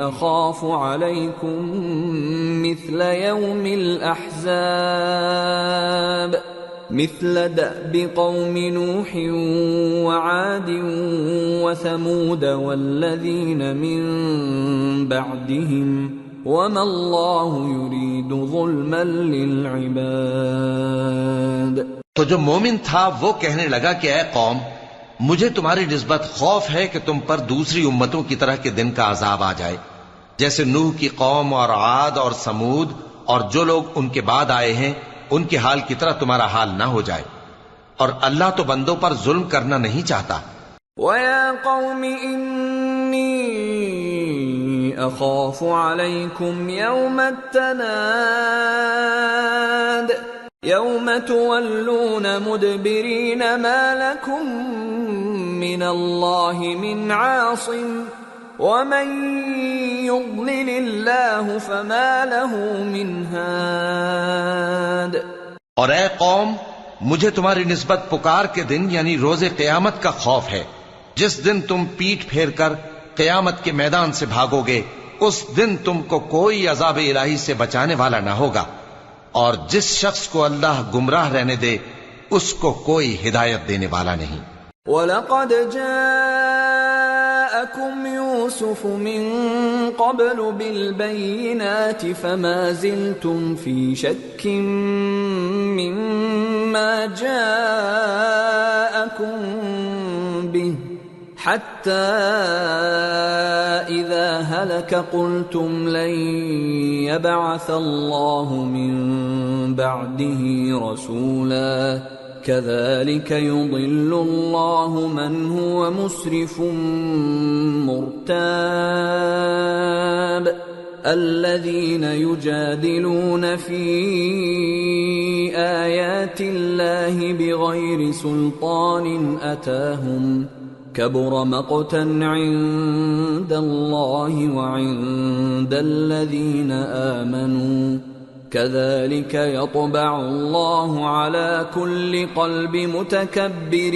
أخاف عليكم مثل يوم الأحزاب مثل دأب قوم نوح وعاد وثمود والذين من بعدهم وَمَا اللَّهُ يُرِيدُ ظُلْمًا لِلْعِبَادِ۔ تو جو مومن تھا وہ کہنے لگا کہ اے قوم، مجھے تمہاری نسبت خوف ہے کہ تم پر دوسری امتوں کی طرح کے دن کا عذاب آ جائے، جیسے نوح کی قوم اور عاد اور سمود اور جو لوگ ان کے بعد آئے ہیں ان کے حال کی طرح تمہارا حال نہ ہو جائے۔ اور اللہ تو بندوں پر ظلم کرنا نہیں چاہتا۔ وَيَا قَوْمِ إِنِّي أَخَافُ عَلَيْكُمْ يَوْمَ التَّنَادِ يَوْمَ تُوَلُّونَ مُدْبِرِينَ مَا لَكُمْ مِنَ اللَّهِ مِنْ عَاصِمٍ وَمَنْ يُضْلِلِ اللَّهُ فَمَا لَهُ مِنْ هَادٍ۔ اور اے قوم، مجھے تمہاری نسبت پکار کے دن یعنی روز قیامت کا خوف ہے، جس دن تم پیٹ پھیر کر قیامت کے میدان سے بھاگو گے، اس دن تم کو کوئی عذاب الہی سے بچانے والا نہ ہوگا، اور جس شخص کو اللہ گمراہ رہنے دے اس کو کوئی ہدایت دینے والا نہیں۔ وَلَقَدْ جَاءَكُمْ يُوسُفُ مِنْ قَبْلُ بِالْبَيِّنَاتِ فَمَا زِلْتُمْ فِي شَكٍّ مِّمَّا جَاءَكُمْ بِهِ حَتَّى إِذَا هَلَكَ قُلْتُمْ لَنْ يَبْعَثَ اللَّهُ مِنْ بَعْدِهِ رَسُولًا كَذَلِكَ يُضِلُّ اللَّهُ مَنْ هُوَ مُسْرِفٌ مُرْتَابٌ الَّذِينَ يُجَادِلُونَ فِي آيَاتِ اللَّهِ بِغَيْرِ سُلْطَانٍ أَتَاهُمْ كَبُرَ مَقْتًا عِندَ اللَّهِ وَعِندَ الَّذِينَ آمَنُوا كَذَلِكَ يَطْبَعُ اللَّهُ عَلَى كُلِّ قَلْبِ مُتَكَبِّرٍ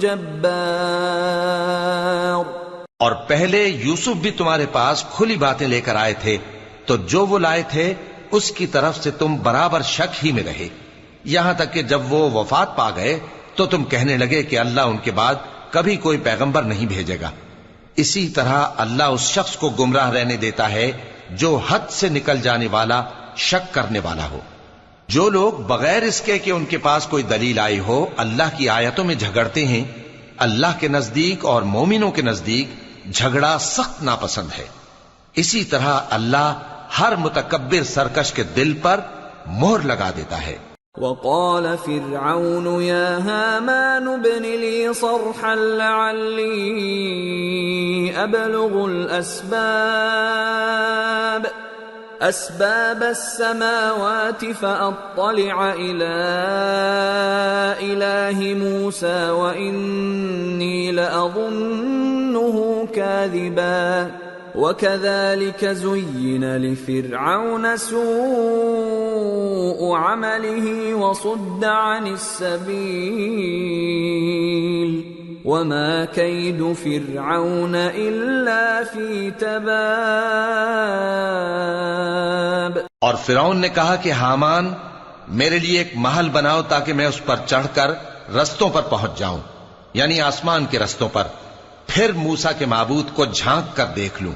جَبَّارٍ۔ اور پہلے یوسف بھی تمہارے پاس کھلی باتیں لے کر آئے تھے، تو جو وہ لائے تھے اس کی طرف سے تم برابر شک ہی میں رہے، یہاں تک کہ جب وہ وفات پا گئے تو تم کہنے لگے کہ اللہ ان کے بعد کبھی کوئی پیغمبر نہیں بھیجے گا۔ اسی طرح اللہ اس شخص کو گمراہ رہنے دیتا ہے جو حد سے نکل جانے والا، شک کرنے والا ہو۔ جو لوگ بغیر اس کے کہ ان کے پاس کوئی دلیل آئی ہو اللہ کی آیتوں میں جھگڑتے ہیں، اللہ کے نزدیک اور مومنوں کے نزدیک جھگڑا سخت ناپسند ہے۔ اسی طرح اللہ ہر متکبر سرکش کے دل پر مہر لگا دیتا ہے۔ وقال فرعون يا هامان ابن لي صرحا لعلي أبلغ أسباب السماوات فأطلع إلى إله موسى وإني لأظنه كاذبا وكذلك زين لفرعون سوء عمله وصد عن السبيل وما كيد فرعون إلا في تباب۔ اور فرعون نے کہا کہ حامان میرے لیے ایک محل بناؤ تاکہ میں اس پر چڑھ کر رستوں پر پہنچ جاؤں، یعنی آسمان کے رستوں پر، پھر موسیٰ کے معبود کو جھانک کر دیکھ لوں،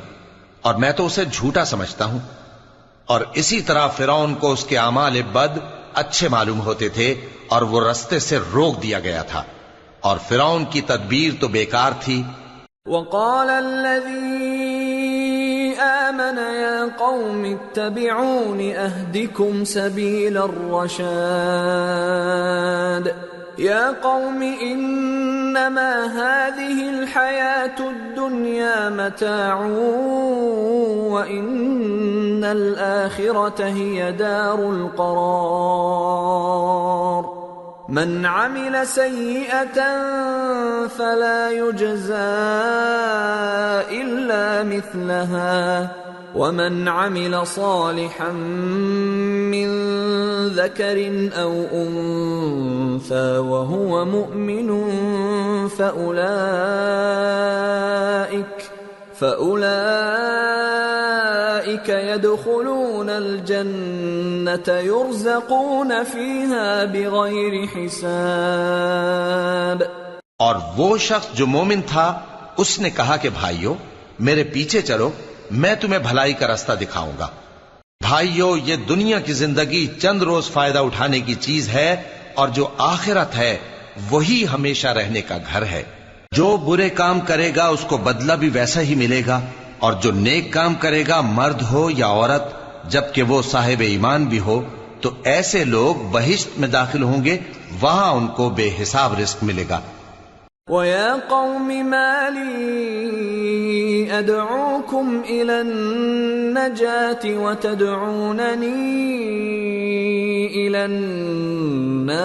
اور میں تو اسے جھوٹا سمجھتا ہوں۔ اور اسی طرح فرعون کو اس کے اعمال بد اچھے معلوم ہوتے تھے اور وہ رستے سے روک دیا گیا تھا، اور فرعون کی تدبیر تو بیکار تھی۔ وقال الذي آمن يا قوم اتبعون أهدكم سبيل الرشاد يا قوم إنما هذه الحياة الدنيا متاع وإن الآخرة هي دار القرار من عمل سيئة فلا يجزى إلا مثلها ومن عمل صالحا من ذكر أو أنثى وهو مؤمن فأولئك يدخلون الجنة يرزقون فيها بغير حساب۔ اور وہ شخص جو مومن تھا اس نے کہا کہ بھائیو میرے پیچھے چلو، میں تمہیں بھلائی کا راستہ دکھاؤں گا۔ بھائیو یہ دنیا کی زندگی چند روز فائدہ اٹھانے کی چیز ہے، اور جو آخرت ہے وہی ہمیشہ رہنے کا گھر ہے۔ جو برے کام کرے گا اس کو بدلہ بھی ویسا ہی ملے گا، اور جو نیک کام کرے گا مرد ہو یا عورت جبکہ وہ صاحب ایمان بھی ہو تو ایسے لوگ بہشت میں داخل ہوں گے، وہاں ان کو بے حساب رزق ملے گا۔ وَيَا قَوْمِ مَا لِي أَدْعُوكُمْ إِلَى النَّجَاةِ وَتَدْعُونَنِي إِلَى النَّارِ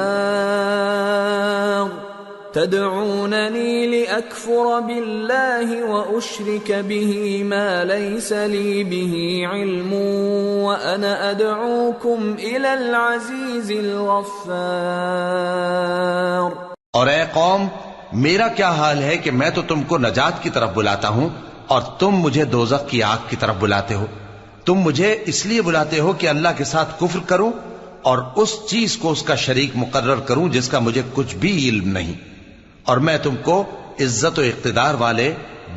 تَدْعُونَنِي لِأَكْفُرَ بِاللَّهِ وَأُشْرِكَ بِهِ مَا لَيْسَ لِي بِهِ عِلْمٌ وَأَنَا أَدْعُوكُمْ إِلَى الْعَزِيزِ الْغَفَّارِ۔ اور اے قوم، میرا کیا حال ہے کہ میں تو تم کو نجات کی طرف بلاتا ہوں اور تم مجھے دوزخ کی آگ کی طرف بلاتے ہو۔ تم مجھے اس لیے بلاتے ہو کہ اللہ کے ساتھ کفر کروں اور اس چیز کو اس کا شریک مقرر کروں جس کا مجھے کچھ بھی علم نہیں، اور میں تم کو عزت و اقتدار والے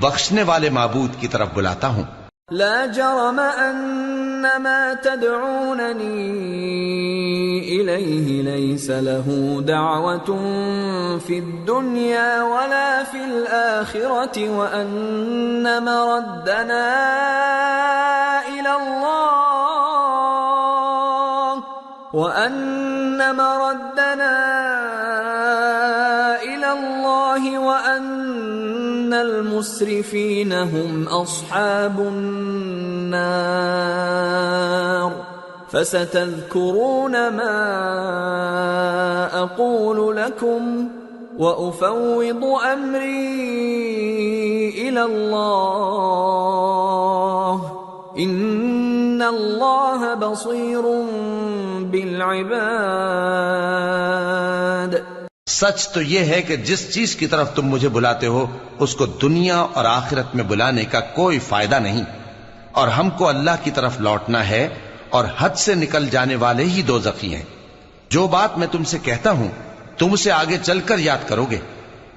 بخشنے والے معبود کی طرف بلاتا ہوں۔ لا جرم ان ما تدعونني اليه ليس له دعوة في الدنيا ولا في الآخرة وان مردنا الى الله وان المسرفين هم اصحاب النار فستذكرون ما اقول لكم وافوض امري الى الله ان اللہ بصیر بالعباد۔ سچ تو یہ ہے کہ جس چیز کی طرف تم مجھے بلاتے ہو اس کو دنیا اور آخرت میں بلانے کا کوئی فائدہ نہیں، اور ہم کو اللہ کی طرف لوٹنا ہے، اور حد سے نکل جانے والے ہی دوزخی ہیں۔ جو بات میں تم سے کہتا ہوں تم اسے آگے چل کر یاد کرو گے،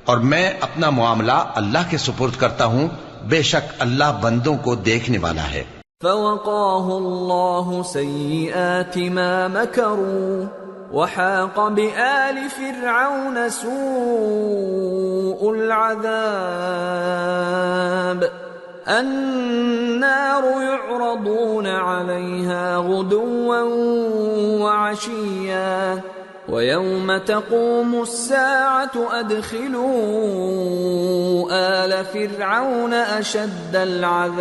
اور میں اپنا معاملہ اللہ کے سپرد کرتا ہوں، بے شک اللہ بندوں کو دیکھنے والا ہے۔ فوقاه الله سيئات ما مكروا وحاق بآل فرعون سوء العذاب النار يعرضون عليها غدوا وعشيا ويوم تقوم الساعة أدخلوا آل فرعون أشد العذاب۔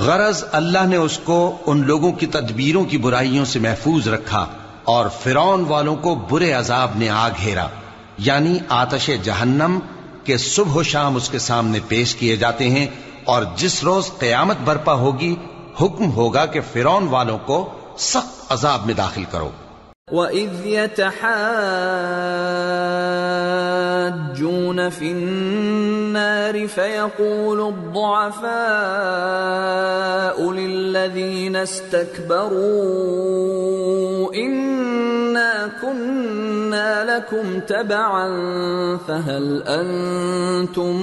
غرض اللہ نے اس کو ان لوگوں کی تدبیروں کی برائیوں سے محفوظ رکھا اور فرعون والوں کو برے عذاب نے آ گھیرا، یعنی آتش جہنم کے صبح و شام اس کے سامنے پیش کیے جاتے ہیں، اور جس روز قیامت برپا ہوگی حکم ہوگا کہ فرعون والوں کو سخت عذاب میں داخل کرو۔ وَإِذْ يَتَحَاجُّونَ فِي النَّارِ فَيَقُولُ الضُّعَفَاءُ لِلَّذِينَ اسْتَكْبَرُوا إِنَّا كُنَّا لَكُمْ تَبَعًا فَهَلْ أَنْتُمْ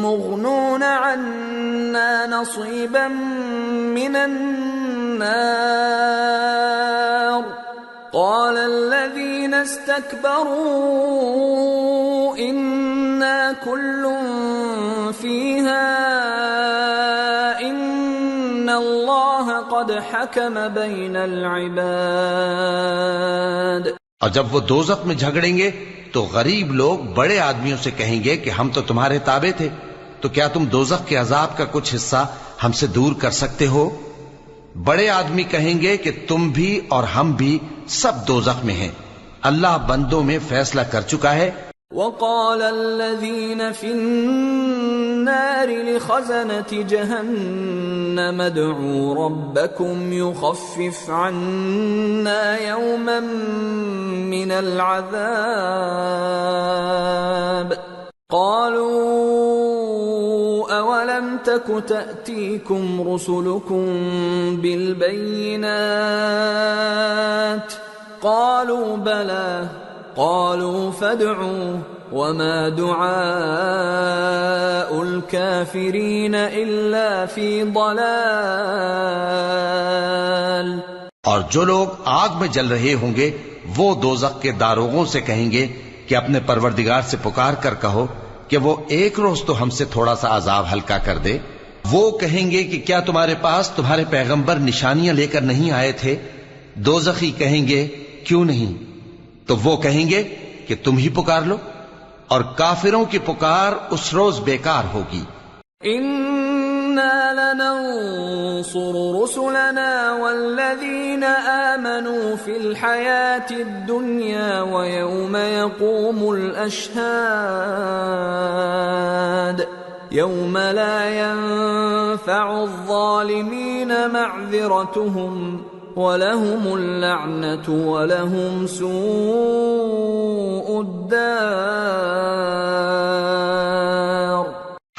مُغْنُونَ عَنَّا نَصِيبًا مِنَ النَّارِ قال الذين استكبروا إنا كل فيها إن الله قد حكم بين العباد۔ اور جب وہ دوزخ میں جھگڑیں گے تو غریب لوگ بڑے آدمیوں سے کہیں گے کہ ہم تو تمہارے تابع تھے، تو کیا تم دوزخ کے عذاب کا کچھ حصہ ہم سے دور کر سکتے ہو؟ بڑے آدمی کہیں گے کہ تم بھی اور ہم بھی سب دوزخ میں ہیں، اللہ بندوں میں فیصلہ کر چکا ہے۔ وقال الذين في النار لخزنة جهنم ادعوا ربكم يخفف عنا يوما من العذاب قالوا أولم تك تأتيكم رسلكم بالبينات قالوا بلى قالوا فادعوا وما دعاء الكافرين إلا في ضلال۔ اور جو لوگ آگ میں جل رہے ہوں گے وہ دوزخ کے داروغوں سے کہیں گے کہ اپنے پروردگار سے پکار کر کہو کہ وہ ایک روز تو ہم سے تھوڑا سا عذاب ہلکا کر دے۔ وہ کہیں گے کہ کیا تمہارے پاس تمہارے پیغمبر نشانیاں لے کر نہیں آئے تھے؟ دوزخی کہیں گے کیوں نہیں؟ تو وہ کہیں گے کہ تم ہی پکار لو، اور کافروں کی پکار اس روز بیکار ہوگی۔ إنا لننصر رسلنا والذين آمنوا في الحياة الدنيا ويوم يقوم الأشهاد يوم لا ينفع الظالمين معذرتهم وَلَهُمُ اللَّعْنَةُ وَلَهُمْ سُوءُ الدَّارِ۔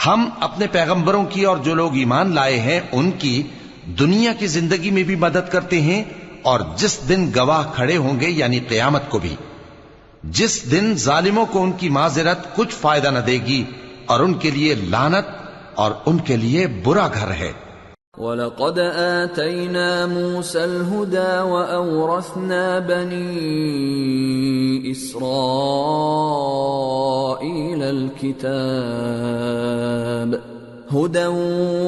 ہم اپنے پیغمبروں کی اور جو لوگ ایمان لائے ہیں ان کی دنیا کی زندگی میں بھی مدد کرتے ہیں، اور جس دن گواہ کھڑے ہوں گے یعنی قیامت کو بھی، جس دن ظالموں کو ان کی معذرت کچھ فائدہ نہ دے گی، اور ان کے لیے لعنت اور ان کے لیے برا گھر ہے۔ وَلَقَدْ آتَيْنَا مُوسَى الْهُدَى وَأَوْرَثْنَا بَنِي إِسْرَائِيلَ الْكِتَابَ هُدًى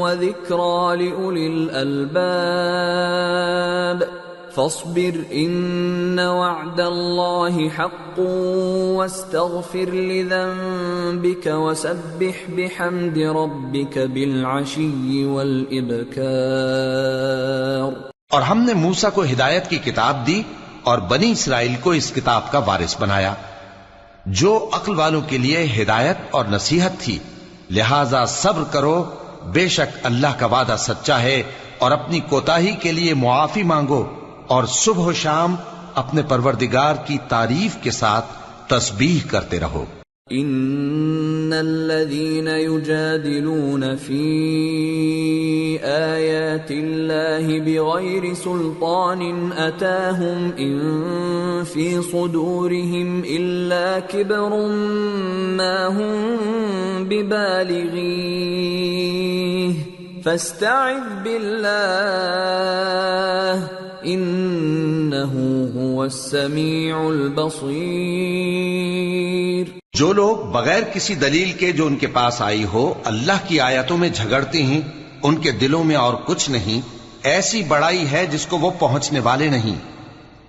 وَذِكْرَى لِأُولِي الْأَلْبَابِ فاصبر إن وعد الله حق واستغفر لذنبك وسبح بحمد ربك بالعشي والإبكار۔ اور ہم نے موسیٰ کو ہدایت کی کتاب دی اور بنی اسرائیل کو اس کتاب کا وارث بنایا، جو عقل والوں کے لیے ہدایت اور نصیحت تھی، لہذا صبر کرو، بے شک اللہ کا وعدہ سچا ہے، اور اپنی کوتاہی کے لیے معافی مانگو، اور صبح و شام اپنے پروردگار کی تعریف کے ساتھ تسبیح کرتے رہو۔ ان الذين يجادلون في آيات الله بغير سلطان أتاهم إن في صدورهم إلا كبر ما هم ببالغيه فاستعذ بالله إنه هو السميع البصير۔ جو لوگ بغیر کسی دلیل کے جو ان کے پاس آئی ہو اللہ کی آیتوں میں جھگڑتے ہیں، ان کے دلوں میں اور کچھ نہیں، ایسی بڑائی ہے جس کو وہ پہنچنے والے نہیں،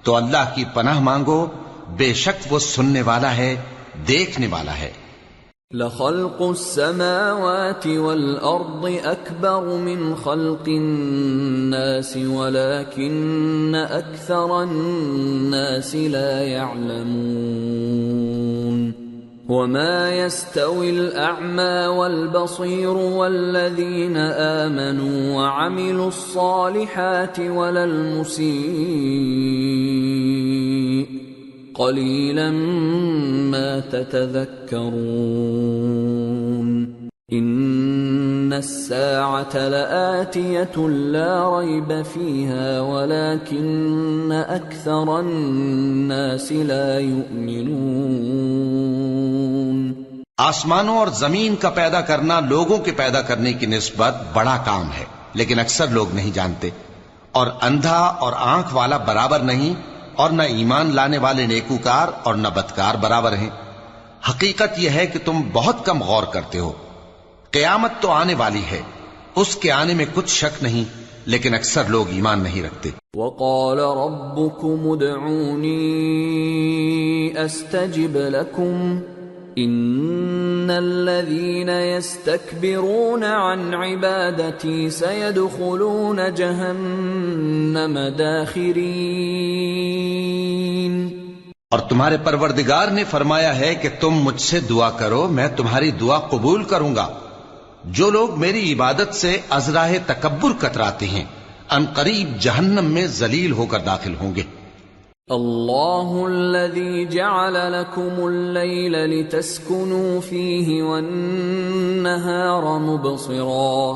تو اللہ کی پناہ مانگو، بے شک وہ سننے والا ہے، دیکھنے والا ہے۔ لَخَلْقُ السَّمَاوَاتِ وَالْأَرْضِ أَكْبَرُ مِنْ خَلْقِ النَّاسِ وَلَكِنَّ أَكْثَرَ النَّاسِ لَا يَعْلَمُونَ وَمَا يَسْتَوِي الْأَعْمَى وَالْبَصِيرُ وَالَّذِينَ آمَنُوا وَعَمِلُوا الصَّالِحَاتِ وَلَا الْمُسِيءُ قَلِيلًا مَا تَتَذَكَّرُونَ إِنَّ السَّاعَةَ لَآتِيَةٌ لَا رَيْبَ فِيهَا وَلَكِنَّ أَكْثَرَ النَّاسِ لَا يُؤْمِنُونَ۔ آسمانوں اور زمین کا پیدا کرنا لوگوں کے پیدا کرنے کی نسبت بڑا کام ہے، لیکن اکثر لوگ نہیں جانتے، اور اندھا اور آنکھ والا برابر نہیں، اور نہ ایمان لانے والے نیکوکار اور نہ بدکار برابر ہیں۔ حقیقت یہ ہے کہ تم بہت کم غور کرتے ہو۔ قیامت تو آنے والی ہے، اس کے آنے میں کچھ شک نہیں، لیکن اکثر لوگ ایمان نہیں رکھتے۔ وَقَالَ رَبُّكُمُ ادْعُونِي أَسْتَجِبْ لَكُمْ إِنَّ الَّذِينَ يَسْتَكْبِرُونَ عَنْ عِبَادَتِي سَيَدْخُلُونَ جَهَنَّمَ دَاخِرِينَ۔ اور تمہارے پروردگار نے فرمایا ہے کہ تم مجھ سے دعا کرو، میں تمہاری دعا قبول کروں گا۔ جو لوگ میری عبادت سے ازراہ تکبر کتراتے ہیں، ان قریب جہنم میں ذلیل ہو کر داخل ہوں گے۔ اللہ الذی جعل لکم اللیل لتسکنوا فیہ والنہار مبصرا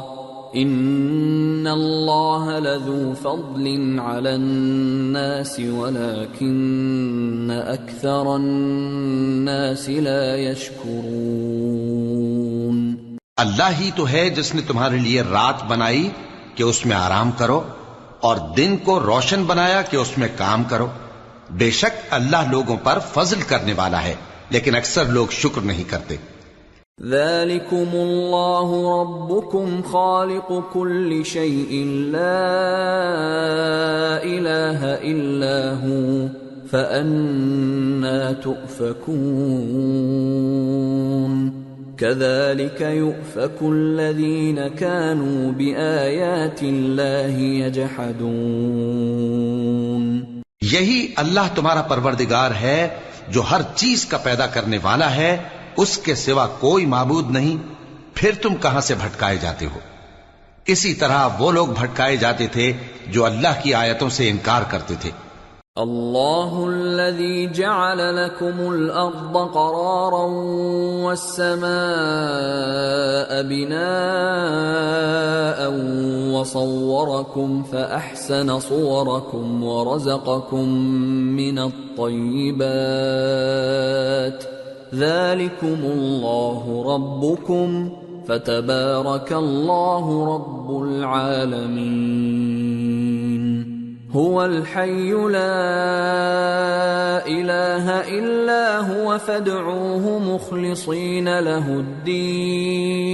ان اللہ لذو فضل علی الناس ولکن اکثر الناس لا یشکرون۔ اللہ ہی تو ہے جس نے تمہارے لیے رات بنائی کہ اس میں آرام کرو، اور دن کو روشن بنایا کہ اس میں کام کرو۔ بے شک اللہ لوگوں پر فضل کرنے والا ہے، لیکن اکثر لوگ شکر نہیں کرتے۔ ذالکم اللہ ربکم خالق کل شیء لا الہ إلا هو فأنى تؤفكون كذلك يؤفك الذين كانوا بآيات الله يجحدون یہی اللہ تمہارا پروردگار ہے جو ہر چیز کا پیدا کرنے والا ہے، اس کے سوا کوئی معبود نہیں، پھر تم کہاں سے بھٹکائے جاتے ہو؟ اسی طرح وہ لوگ بھٹکائے جاتے تھے جو اللہ کی آیتوں سے انکار کرتے تھے۔ اللہ الذي جعل لكم الأرض قرارا والسماء بناء وصوركم فأحسن صوركم ورزقكم من الطيبات ذلكم الله ربكم فتبارك الله رب العالمين هو الحي لا إله إلا هو فادعوه مخلصين له الدين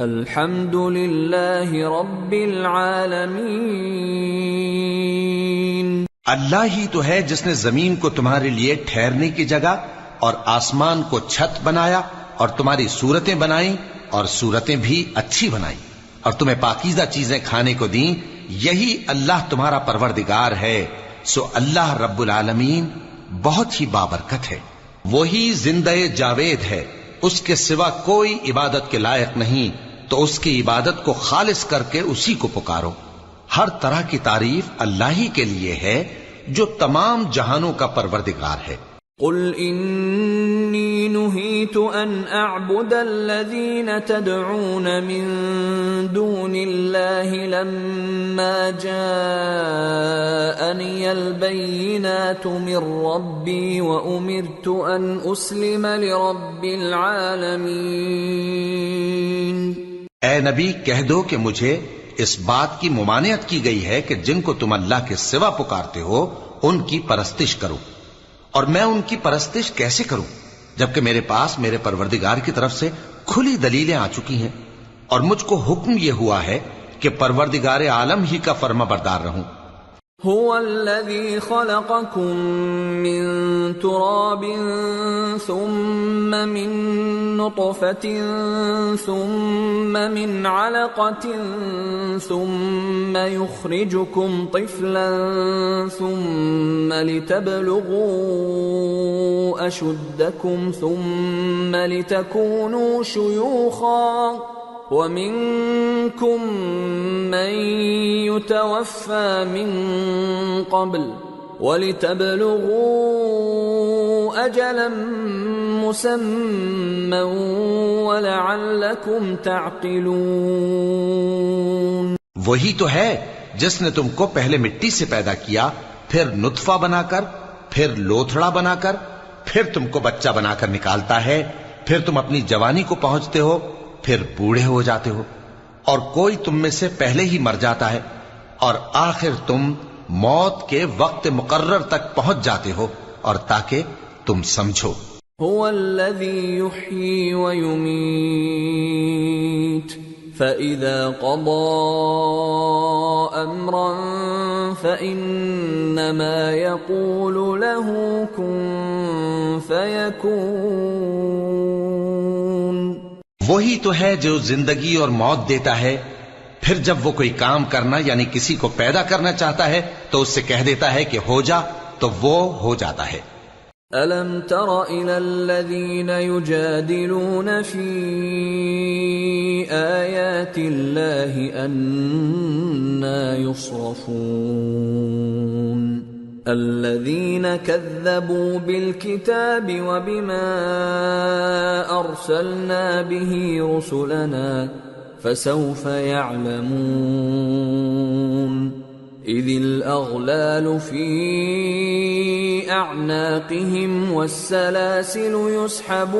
الحمد لله رب العالمين اللہ ہی تو ہے جس نے زمین کو تمہارے لیے ٹھہرنے کی جگہ اور آسمان کو چھت بنایا اور تمہاری صورتیں بنائیں اور صورتیں بھی اچھی بنائیں اور تمہیں پاکیزہ چیزیں کھانے کو دیں، یہی اللہ تمہارا پروردگار ہے، سو اللہ رب العالمین بہت ہی بابرکت ہے، وہی زندہ جاوید ہے، اس کے سوا کوئی عبادت کے لائق نہیں، تو اس کی عبادت کو خالص کر کے اسی کو پکارو۔ ہر طرح کی تعریف اللہ ہی کے لیے ہے جو تمام جہانوں کا پروردگار ہے۔ قل انی نہیت ان اعبد الذین تدعون من دون اللہ لما جاءنی البینات من ربی وامرت ان اسلم لرب العالمین۔ اے نبی کہہ دو کہ مجھے اس بات کی ممانعت کی گئی ہے کہ جن کو تم اللہ کے سوا پکارتے ہو ان کی پرستش کرو، اور میں ان کی پرستش کیسے کروں جبکہ میرے پاس میرے پروردگار کی طرف سے کھلی دلیلیں آ چکی ہیں، اور مجھ کو حکم یہ ہوا ہے کہ پروردگار عالم ہی کا فرما بردار رہوں۔ هو الذي خلقكم من تراب ثم من نطفة ثم من علقة ثم يخرجكم طفلا ثم لتبلغوا أشدكم ثم لتكونوا شيوخا وَمِنكُم مَّن يُتَوَفَّى مِن قَبْلُ وَلِتَبْلُغُوا أَجَلًا مُّسَمًّى وَلَعَلَّكُمْ تَعْقِلُونَ۔ وہی تو ہے جس نے تم کو پہلے مٹی سے پیدا کیا، پھر نطفہ بنا کر، پھر لوتھڑا بنا کر، پھر تم کو بچہ بنا کر نکالتا ہے، پھر تم اپنی جوانی کو پہنچتے ہو، پھر بوڑھے ہو جاتے ہو، اور کوئی تم میں سے پہلے ہی مر جاتا ہے، اور آخر تم موت کے وقت مقرر تک پہنچ جاتے ہو، اور تاکہ تم سمجھو۔ هو الذي يحيي ويميت فإذا قضى أمرا فإنما يقول له كن فيكون۔ وہی تو ہے جو زندگی اور موت دیتا ہے، پھر جب وہ کوئی کام کرنا یعنی کسی کو پیدا کرنا چاہتا ہے تو اس سے کہہ دیتا ہے کہ ہو جا، تو وہ ہو جاتا ہے۔ أَلَمْ تَرَ إِلَى الَّذِينَ يُجَادِلُونَ فِي آيَاتِ اللَّهِ أَنَّى يُصْرَفُونَ الَّذِينَ كَذَّبُوا بِالْكِتَابِ وَبِمَا أَرْسَلْنَا بِهِ رُسُلَنَا فَسَوْفَ يَعْلَمُونَ إِذِ الْأَغْلَالُ فِي أَعْنَاقِهِمْ وَالسَّلَاسِلُ يُسْحَبُونَ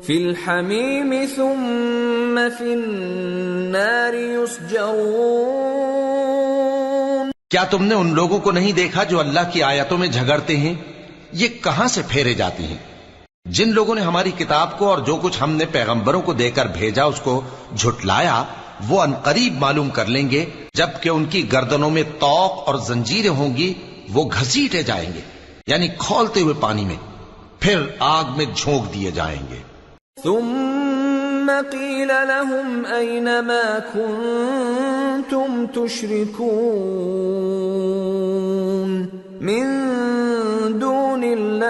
فِي الْحَمِيمِ ثُمَّ فِي النَّارِ يُسْجَرُونَ۔ کیا تم نے ان لوگوں کو نہیں دیکھا جو اللہ کی آیتوں میں جھگڑتے ہیں؟ یہ کہاں سے پھیرے جاتی ہیں؟ جن لوگوں نے ہماری کتاب کو اور جو کچھ ہم نے پیغمبروں کو دے کر بھیجا اس کو جھٹلایا، وہ عنقریب معلوم کر لیں گے جبکہ ان کی گردنوں میں طوق اور زنجیریں ہوں گی، وہ گھسیٹے جائیں گے یعنی کھولتے ہوئے پانی میں، پھر آگ میں جھونک دیے جائیں گے۔ ثم قیل لهم أين ما كنتم تشركون من دون الله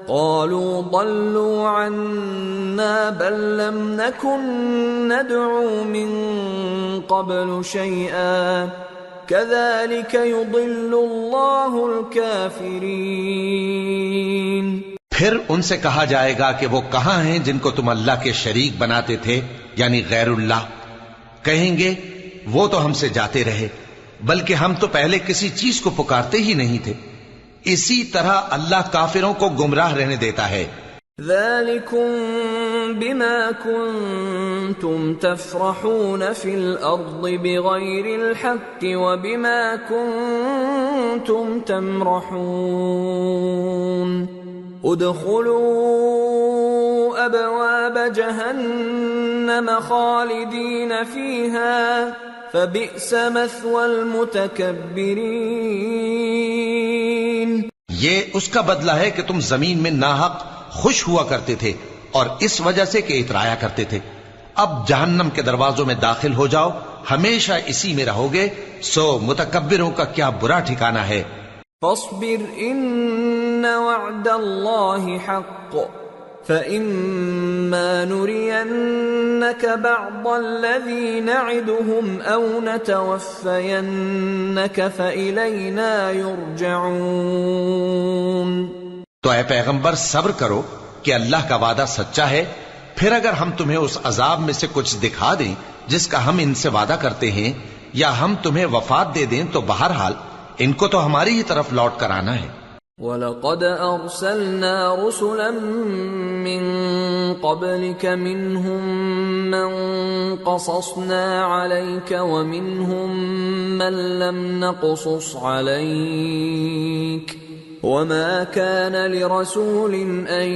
قالوا ضلوا عنا بل لم نكن ندعو من قبل شيئا كذلك يضل الله الكافرين۔ پھر ان سے کہا جائے گا کہ وہ کہاں ہیں جن کو تم اللہ کے شریک بناتے تھے یعنی غیر اللہ؟ کہیں گے وہ تو ہم سے جاتے رہے، بلکہ ہم تو پہلے کسی چیز کو پکارتے ہی نہیں تھے۔ اسی طرح اللہ کافروں کو گمراہ رہنے دیتا ہے۔ ذلكم بما كنتم تفرحون في الأرض بغير الحق وبما كنتم تمرحون ادخلوا أبواب جهنم خالدين فيها فبئس مثوى المتكبرين۔ یہ اس کا بدلہ ہے کہ تم زمین میں ناحق خوش ہوا کرتے تھے اور اس وجہ سے کہ اترایا کرتے تھے، اب جہنم کے دروازوں میں داخل ہو جاؤ، ہمیشہ اسی میں رہو گے، سو متکبروں کا کیا برا ٹھکانہ ہے۔ فاصبر ان وعد اللہ حق فإما نرينك بعض الذي نعدهم أو نتوفينك فإلينا يرجعون۔ تو اے پیغمبر صبر کرو کہ اللہ کا وعدہ سچا ہے، پھر اگر ہم تمہیں اس عذاب میں سے کچھ دکھا دیں جس کا ہم ان سے وعدہ کرتے ہیں، یا ہم تمہیں وفات دے دیں، تو بہرحال ان کو تو ہماری ہی طرف لوٹ کر آنا ہے۔ وَلَقَدْ أَرْسَلْنَا رُسُلًا مِّن قَبْلِكَ مِنْهُمْ مَنْ قَصَصْنَا عَلَيْكَ وَمِنْهُمْ مَنْ لَمْ نَقْصُصْ عَلَيْكَ وَمَا كَانَ لِرَسُولٍ أَن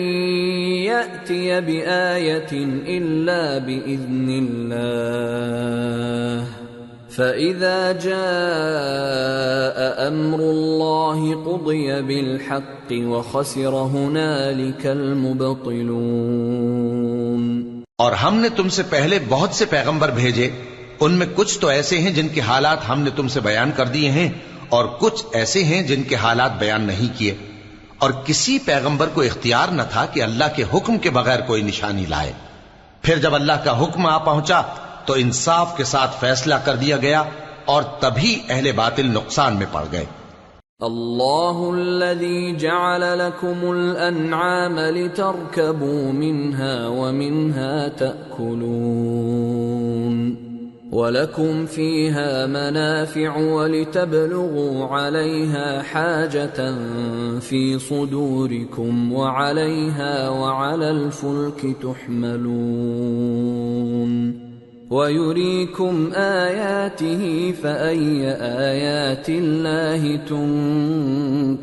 يَأْتِيَ بِآيَةٍ إِلَّا بِإِذْنِ اللَّهِ فَإِذَا جَاءَ أَمْرُ اللَّهِ قُضِيَ بِالْحَقِّ وَخَسِرَ هُنَالِكَ الْمُبْطِلُونَ۔ اور ہم نے تم سے پہلے بہت سے پیغمبر بھیجے، ان میں کچھ تو ایسے ہیں جن کے حالات ہم نے تم سے بیان کر دیے ہیں، اور کچھ ایسے ہیں جن کے حالات بیان نہیں کیے، اور کسی پیغمبر کو اختیار نہ تھا کہ اللہ کے حکم کے بغیر کوئی نشانی لائے۔ پھر جب اللہ کا حکم آ پہنچا تو انصاف کے ساتھ فیصلہ کر دیا گیا، اور تبھی اہل باطل نقصان میں پڑ گئے۔ اللہ الذی جعل لکم الانعام لترکبوا منها ومنها تأکلون وَلَكُمْ فِيهَا مَنَافِعُ وَلِتَبْلُغُوا عَلَيْهَا حَاجَةً فِي صُدُورِكُمْ وَعَلَيْهَا وَعَلَى الْفُلْكِ تُحْمَلُونَ وَيُرِيكُمْ آيَاتِهِ فَأَيَّ آيَاتِ اللَّهِ تُنْكِرُونَ۔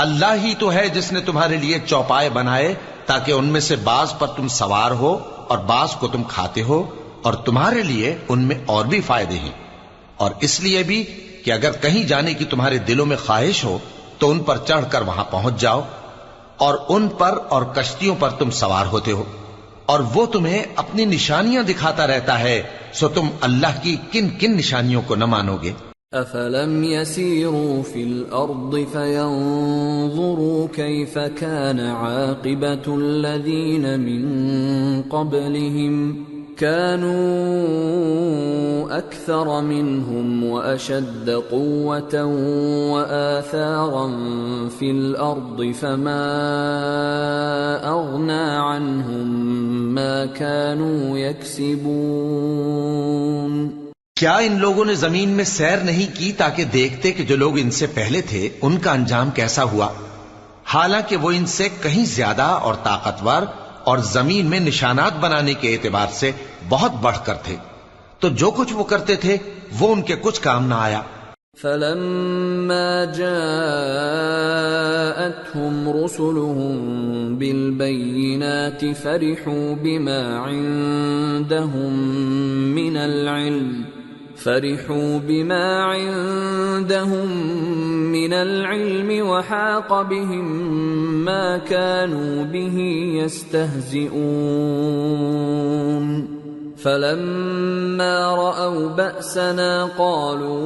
اللہ ہی تو ہے جس نے تمہارے لیے چوپائے بنائے تاکہ ان میں سے بعض پر تم سوار ہو اور بعض کو تم کھاتے ہو، اور تمہارے لیے ان میں اور بھی فائدے ہیں، اور اس لیے بھی کہ اگر کہیں جانے کی تمہارے دلوں میں خواہش ہو تو ان پر چڑھ کر وہاں پہنچ جاؤ، اور ان پر اور کشتیوں پر تم سوار ہوتے ہو، اور وہ تمہیں اپنی نشانیاں دکھاتا رہتا ہے، سو تم اللہ کی کن کن نشانیوں کو نہ مانو گے؟ أَفَلَمْ يَسِيرُوا فِي الْأَرْضِ فَيَنْظُرُوا كَيْفَ كَانَ عَاقِبَةُ الَّذِينَ مِنْ قَبْلِهِمْ كَانُوا أَكْثَرَ مِنْهُمْ وَأَشَدَّ قُوَّةً وَآثَارًا فِي الْأَرْضِ فَمَا أَغْنَى عَنْهُمْ مَا كَانُوا يَكْسِبُونَ۔ کیا ان لوگوں نے زمین میں سیر نہیں کی تاکہ دیکھتے کہ جو لوگ ان سے پہلے تھے ان کا انجام کیسا ہوا، حالانکہ وہ ان سے کہیں زیادہ اور طاقتور اور زمین میں نشانات بنانے کے اعتبار سے بہت بڑھ کر تھے، تو جو کچھ وہ کرتے تھے وہ ان کے کچھ کام نہ آیا۔ فلما جاءتهم رسلهم بالبينات فرحوا بما عندهم من العلم وحاق بهم ما كانوا به يستهزئون فلما رأوا بأسنا قالوا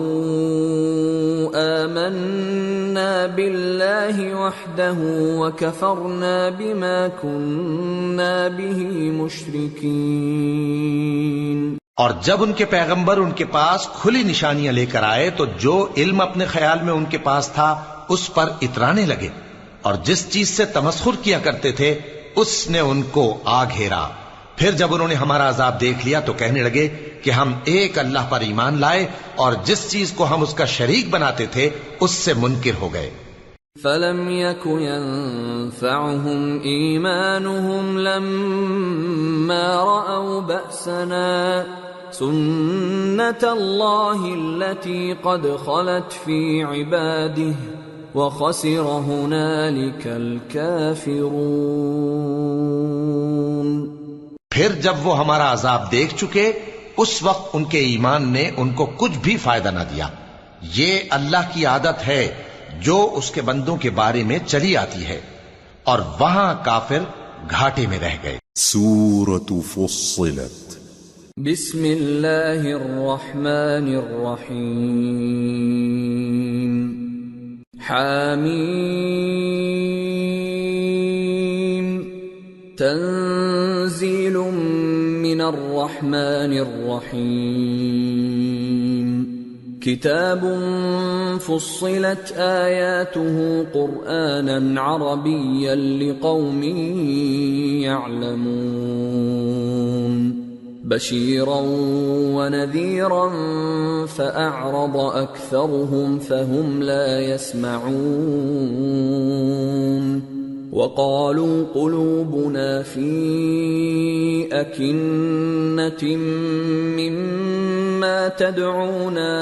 آمنا بالله وحده وكفرنا بما كنا به مشركين۔ اور جب ان کے پیغمبر ان کے پاس کھلی نشانیاں لے کر آئے تو جو علم اپنے خیال میں ان کے پاس تھا اس پر اترانے لگے، اور جس چیز سے تمسخر کیا کرتے تھے اس نے ان کو آ گھیرا۔ پھر جب انہوں نے ہمارا عذاب دیکھ لیا تو کہنے لگے کہ ہم ایک اللہ پر ایمان لائے اور جس چیز کو ہم اس کا شریک بناتے تھے اس سے منکر ہو گئے۔ فَلَمْ يَكُ يَنفَعُهُمْ إِيمَانُهُمْ لَمَّا رَأَوْا بَأْسَنَا سُنَّةَ اللَّهِ الَّتِي قَدْ خَلَتْ فِي عِبَادِهِ وَخَسِرَ هُنَالِكَ الْكَافِرُونَ۔ پھر جب وہ ہمارا عذاب دیکھ چکے اس وقت ان کے ایمان نے ان کو کچھ بھی فائدہ نہ دیا۔ یہ اللہ کی عادت ہے جو اس کے بندوں کے بارے میں چلی آتی ہے، اور وہاں کافر گھاٹے میں رہ گئے۔ سورة فصلت۔ بسم اللہ الرحمن الرحیم۔ حامیم تنزیل من الرحمن الرحیم۔ کتاب فصلت آیاته قرآنا عربیا لقوم يعلمون بشیرا ونذیرا فأعرض أكثرهم فهم لا يسمعون وقالوا قلوبنا في أكنة مما تدعونا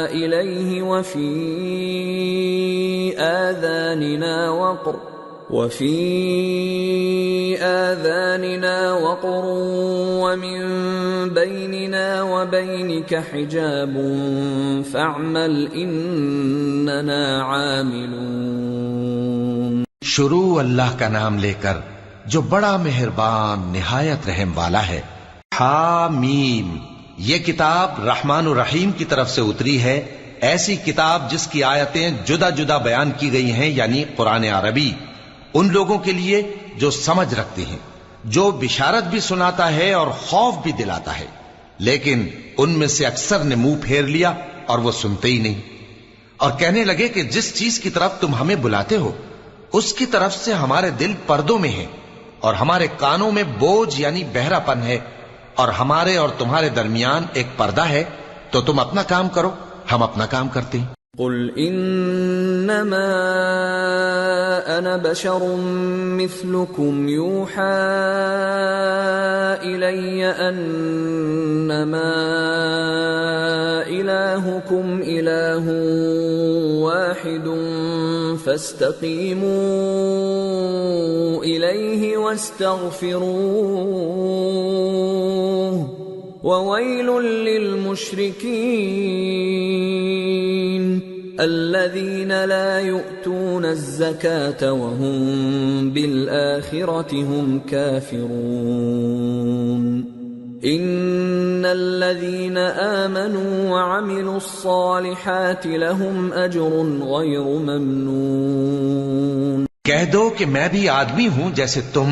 إليه وفي آذاننا وقر ومن بيننا وبينك حجاب فاعمل إننا عاملون۔ شروع اللہ کا نام لے کر جو بڑا مہربان نہایت رحم والا ہے۔ حامیم، یہ کتاب رحمان الرحیم کی طرف سے اتری ہے، ایسی کتاب جس کی آیتیں جدا جدا بیان کی گئی ہیں، یعنی قرآن عربی، ان لوگوں کے لیے جو سمجھ رکھتے ہیں، جو بشارت بھی سناتا ہے اور خوف بھی دلاتا ہے، لیکن ان میں سے اکثر نے منہ پھیر لیا اور وہ سنتے ہی نہیں، اور کہنے لگے کہ جس چیز کی طرف تم ہمیں بلاتے ہو اس کی طرف سے ہمارے دل پردوں میں ہیں، اور ہمارے کانوں میں بوجھ یعنی بہرا پن ہے، اور ہمارے اور تمہارے درمیان ایک پردہ ہے، تو تم اپنا کام کرو، ہم اپنا کام کرتے ہیں۔ قل انما انا بشر مثلكم يوحى الي انما الهكم اله واحد فاستقيموا اليه واستغفروه وويل للمشركين الذين لا يؤتون الزكاة وهم بالآخرة هم كافرون إن الذين آمنوا وعملوا الصالحات لهم أجر غير ممنون۔ کہہ دو کہ میں بھی آدمی ہوں جیسے تم،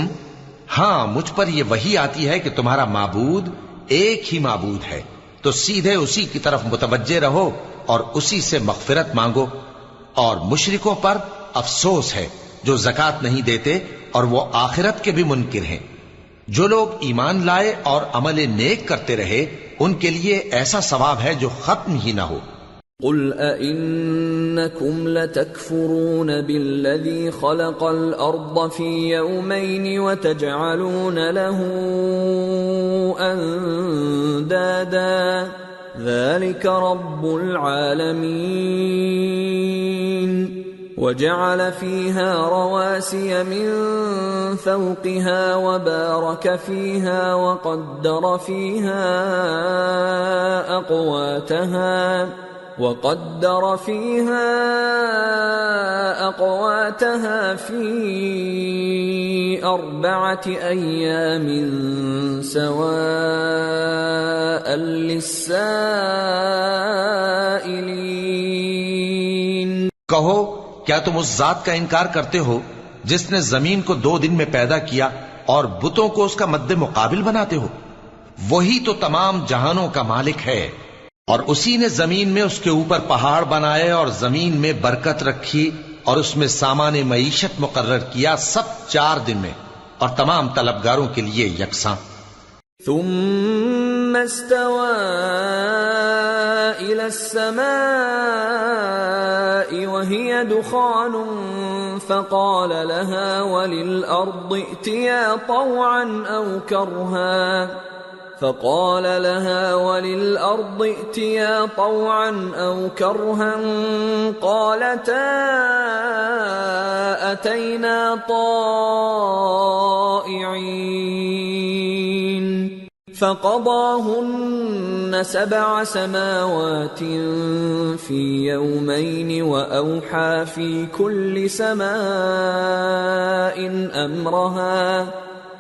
ہاں مجھ پر یہ وحی آتی ہے کہ تمہارا معبود ایک ہی معبود ہے، تو سیدھے اسی کی طرف متوجہ رہو اور اسی سے مغفرت مانگو، اور مشرکوں پر افسوس ہے جو زکوٰۃ نہیں دیتے اور وہ آخرت کے بھی منکر ہیں۔ جو لوگ ایمان لائے اور عمل نیک کرتے رہے ان کے لیے ایسا ثواب ہے جو ختم ہی نہ ہو۔ قل أئنكم لتكفرون بالذي خلق الأرض في يومين وتجعلون له أندادا ذلك رب العالمين وجعل فيها رواسي من فوقها وبارك فيها وقدر فيها أقواتها في 4 أيام سواء للسائلين. کہو کیا تم اس ذات کا انکار کرتے ہو جس نے زمین کو 2 دن میں پیدا کیا اور بتوں کو اس کا مد مقابل بناتے ہو؟ وہی تو تمام جہانوں کا مالک ہے. اور اسی نے زمین میں اس کے اوپر پہاڑ بنائے اور زمین میں برکت رکھی اور اس میں سامان معیشت مقرر کیا، سب 4 دن میں، اور تمام طلبگاروں کے لیے یکساں. ثم استوى إلى السماء وهي دخان فقال لها وللأرض ائتيا طوعا أو كرها قالتا أتينا طائعين فقضاهن 7 سماوات في يومين وأوحى في كل سماء أمرها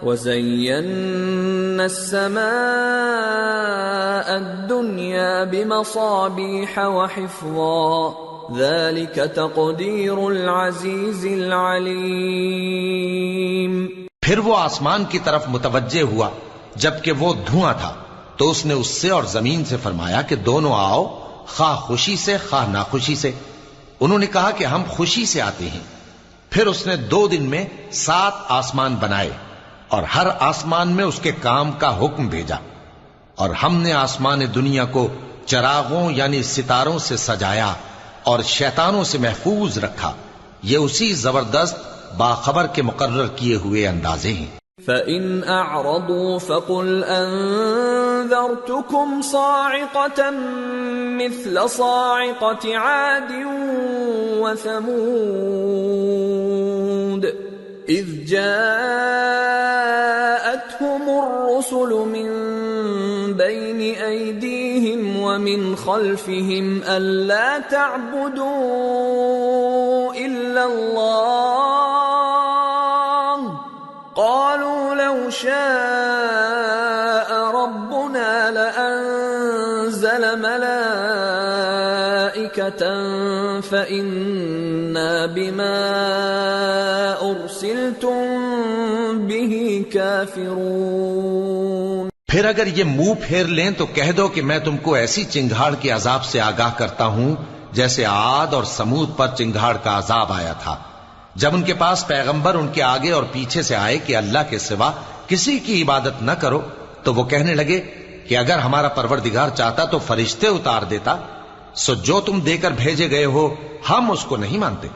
وزينا السماء الدنيا بمصابيح وحفظا ذلك تقدير العزيز العليم. پھر وہ آسمان کی طرف متوجہ ہوا جبکہ وہ دھواں تھا، تو اس نے اس سے اور زمین سے فرمایا کہ دونوں آؤ، خواہ خوشی سے خواہ ناخوشی سے. انہوں نے کہا کہ ہم خوشی سے آتے ہیں. پھر اس نے 2 دن میں 7 آسمان بنائے اور ہر آسمان میں اس کے کام کا حکم بھیجا، اور ہم نے آسمان دنیا کو چراغوں یعنی ستاروں سے سجایا اور شیطانوں سے محفوظ رکھا. یہ اسی زبردست باخبر کے مقرر کیے ہوئے اندازے ہیں. فَإِنْ أَعْرَضُوا فَقُلْ أَنذَرْتُكُمْ صَاعِقَةً مِثْلَ صَاعِقَةِ عَادٍ وَثَمُودَ إِذْ جَاءَتْهُمُ الرُّسُلُ مِنْ بَيْنِ أَيْدِيهِمْ وَمِنْ خَلْفِهِمْ أَلَّا تَعْبُدُوا إِلَّا اللَّهَ قَالُوا لَوْ شَاءَ رَبُّنَا لَأَنزَلَ مَلَائِكَةً فَإِنَّا بِمَا أُرْسِلْتُمْ بِهِ كَافِرُونَ. پھر اگر یہ منہ پھیر لیں تو کہہ دو کہ میں تم کو ایسی چنگھاڑ کے عذاب سے آگاہ کرتا ہوں جیسے عاد اور سمود پر چنگھاڑ کا عذاب آیا تھا، جب ان کے پاس پیغمبر ان کے آگے اور پیچھے سے آئے کہ اللہ کے سوا کسی کی عبادت نہ کرو، تو وہ کہنے لگے کہ اگر ہمارا پروردگار چاہتا تو فرشتے اتار دیتا، سو جو تم دے کر بھیجے گئے ہو ہم اس کو نہیں مانتے.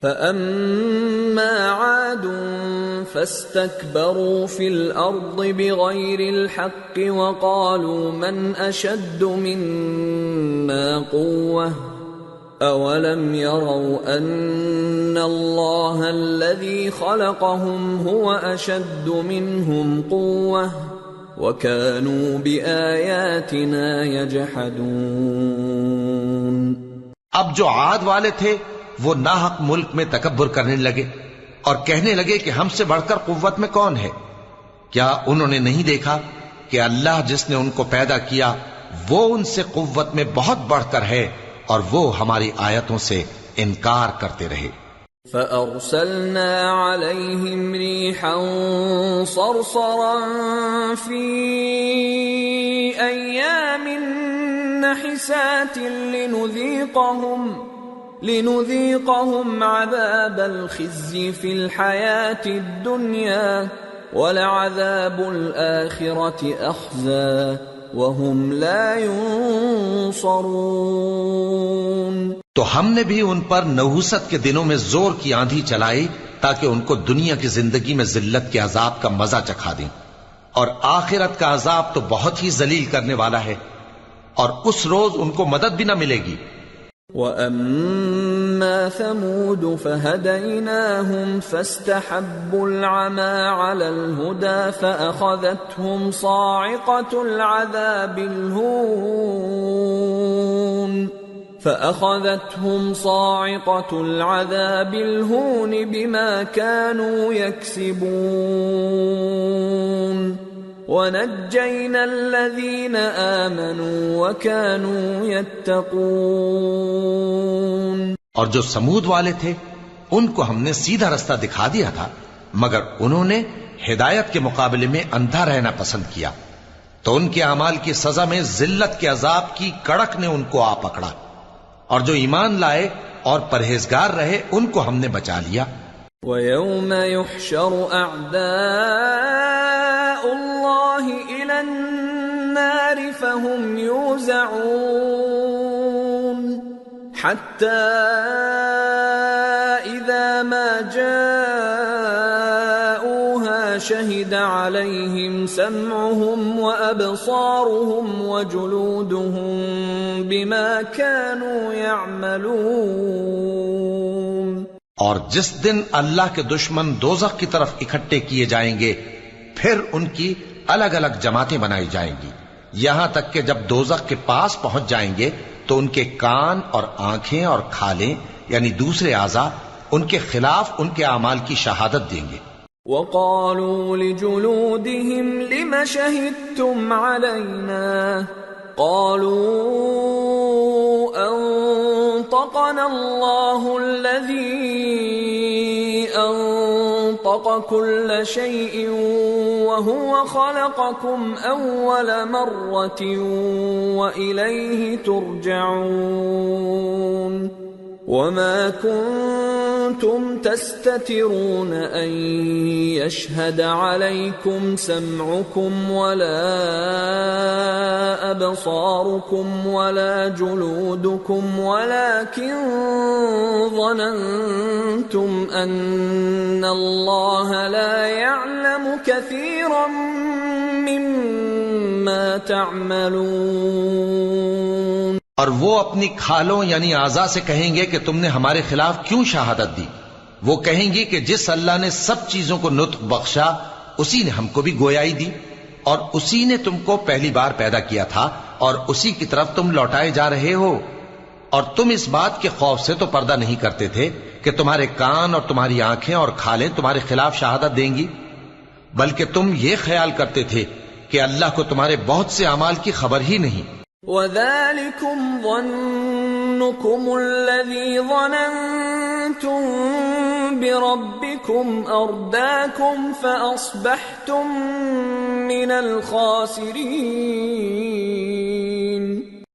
فَأَمَّا عَادٌ فَاسْتَكْبَرُوا فِي الْأَرْضِ بِغَيْرِ الْحَقِّ وَقَالُوا مَنْ أَشَدُّ مِنَّا قُوَّةً أَوَلَمْ يَرَوْا أَنَّ اللَّهَ الَّذِي خَلَقَهُمْ هُوَ أَشَدُّ مِنْهُمْ قُوَّةً وَكَانُوا بِآيَاتِنَا يَجْحَدُونَ. اب جو عاد والے تھے وہ ناحق ملک میں تکبر کرنے لگے اور کہنے لگے کہ ہم سے بڑھ کر قوت میں کون ہے؟ کیا انہوں نے نہیں دیکھا کہ اللہ جس نے ان کو پیدا کیا وہ ان سے قوت میں بہت بڑھ کر ہے اور وہ ہماری آیتوں سے انکار کرتے رہے. فَأَرْسَلْنَا عَلَيْهِمْ رِيحًا صَرْصَرًا فِي أَيَّامٍ نَحِسَاتٍ لِنُذِيقَهُمْ عَذَابَ الْخِزْيِ فِي الْحَيَاةِ الدُّنْيَا وَلَعَذَابُ الْآخِرَةِ أَخْزَى وَهُمْ لَا يُنصَرُونَ. تو ہم نے بھی ان پر نحوست کے دنوں میں زور کی آندھی چلائی تاکہ ان کو دنیا کی زندگی میں ذلت کے عذاب کا مزہ چکھا دیں، اور آخرت کا عذاب تو بہت ہی ذلیل کرنے والا ہے. اور اس روز ان کو مدد بھی نہ ملے گی۔ وَأَمَّا ثَمُودُ فَهَدَيْنَاهُمْ فَاسْتَحَبُّوا الْعَمَى عَلَى الْهُدَى فَأَخَذَتْهُمْ صَاعِقَةُ الْعَذَابِ الْهُونِ بِمَا كَانُوا يَكْسِبُونَ وَنَجَّيْنَا الَّذِينَ آمَنُوا وَكَانُوا يَتَّقُونَ۔ اور جو سمود والے تھے ان کو ہم نے سیدھا رستہ دکھا دیا تھا، مگر انہوں نے ہدایت کے مقابلے میں اندھا رہنا پسند کیا، تو ان کے اعمال کی سزا میں ذلت کے عذاب کی کڑک نے ان کو آ پکڑا، اور جو ایمان لائے اور پرہیزگار رہے ان کو ہم نے بچا لیا۔ وَيَوْمَ يُحْشَرُ أَعْدَاءُ اللَّهِ إِلَى النَّارِ فَهُمْ يُوزَعُونَ حَتَّى إِذَا مَا جَاءُوهَا شَهِدَ عَلَيْهِمْ سَمْعُهُمْ وَأَبْصَارُهُمْ وَجُلُودُهُمْ بِمَا كَانُوا يَعْمَلُونَ۔ اور جس دن اللہ کے دشمن دوزخ کی طرف اکٹھے کیے جائیں گے، پھر ان کی الگ الگ جماعتیں بنائی جائیں گی، یہاں تک کہ جب دوزخ کے پاس پہنچ جائیں گے تو ان کے کان اور آنکھیں اور کھالیں یعنی دوسرے اعضاء ان کے خلاف ان کے اعمال کی شہادت دیں گے۔ وَقَالُوا لِجُلُودِهِمْ لِمَ شَهِدتُّمْ عَلَيْنَا قَالُوا أَنطَقَنَا اللَّهُ الَّذِي أَنطَقَ كُلَّ شَيْءٍ وَهُوَ خَلَقَكُمْ أَوَّلَ مَرَّةٍ وَإِلَيْهِ تُرْجَعُونَ وَمَا كُنتُمْ تَسْتَتِرُونَ أَن يَشْهَدَ عَلَيْكُمْ سَمْعُكُمْ وَلَا أَبْصَارُكُمْ وَلَا جُلُودُكُمْ وَلَكِنْ ظَنَنْتُمْ أَنَّ اللَّهَ لَا يَعْلَمُ كَثِيرًا مِّمَّا تَعْمَلُونَ۔ اور وہ اپنی کھالوں یعنی اعضاء سے کہیں گے کہ تم نے ہمارے خلاف کیوں شہادت دی؟ وہ کہیں گی کہ جس اللہ نے سب چیزوں کو نطق بخشا اسی نے ہم کو بھی گویائی دی، اور اسی نے تم کو پہلی بار پیدا کیا تھا اور اسی کی طرف تم لوٹائے جا رہے ہو، اور تم اس بات کے خوف سے تو پردہ نہیں کرتے تھے کہ تمہارے کان اور تمہاری آنکھیں اور کھالیں تمہارے خلاف شہادت دیں گی، بلکہ تم یہ خیال کرتے تھے کہ اللہ کو تمہارے بہت سے اعمال کی خبر ہی نہیں۔ وَذَلِكُمْ ظَنُّكُمُ الَّذِي ظَنَنْتُمْ بِرَبِّكُمْ أَرْدَاكُمْ فَأَصْبَحْتُمْ مِنَ الْخَاسِرِينَ۔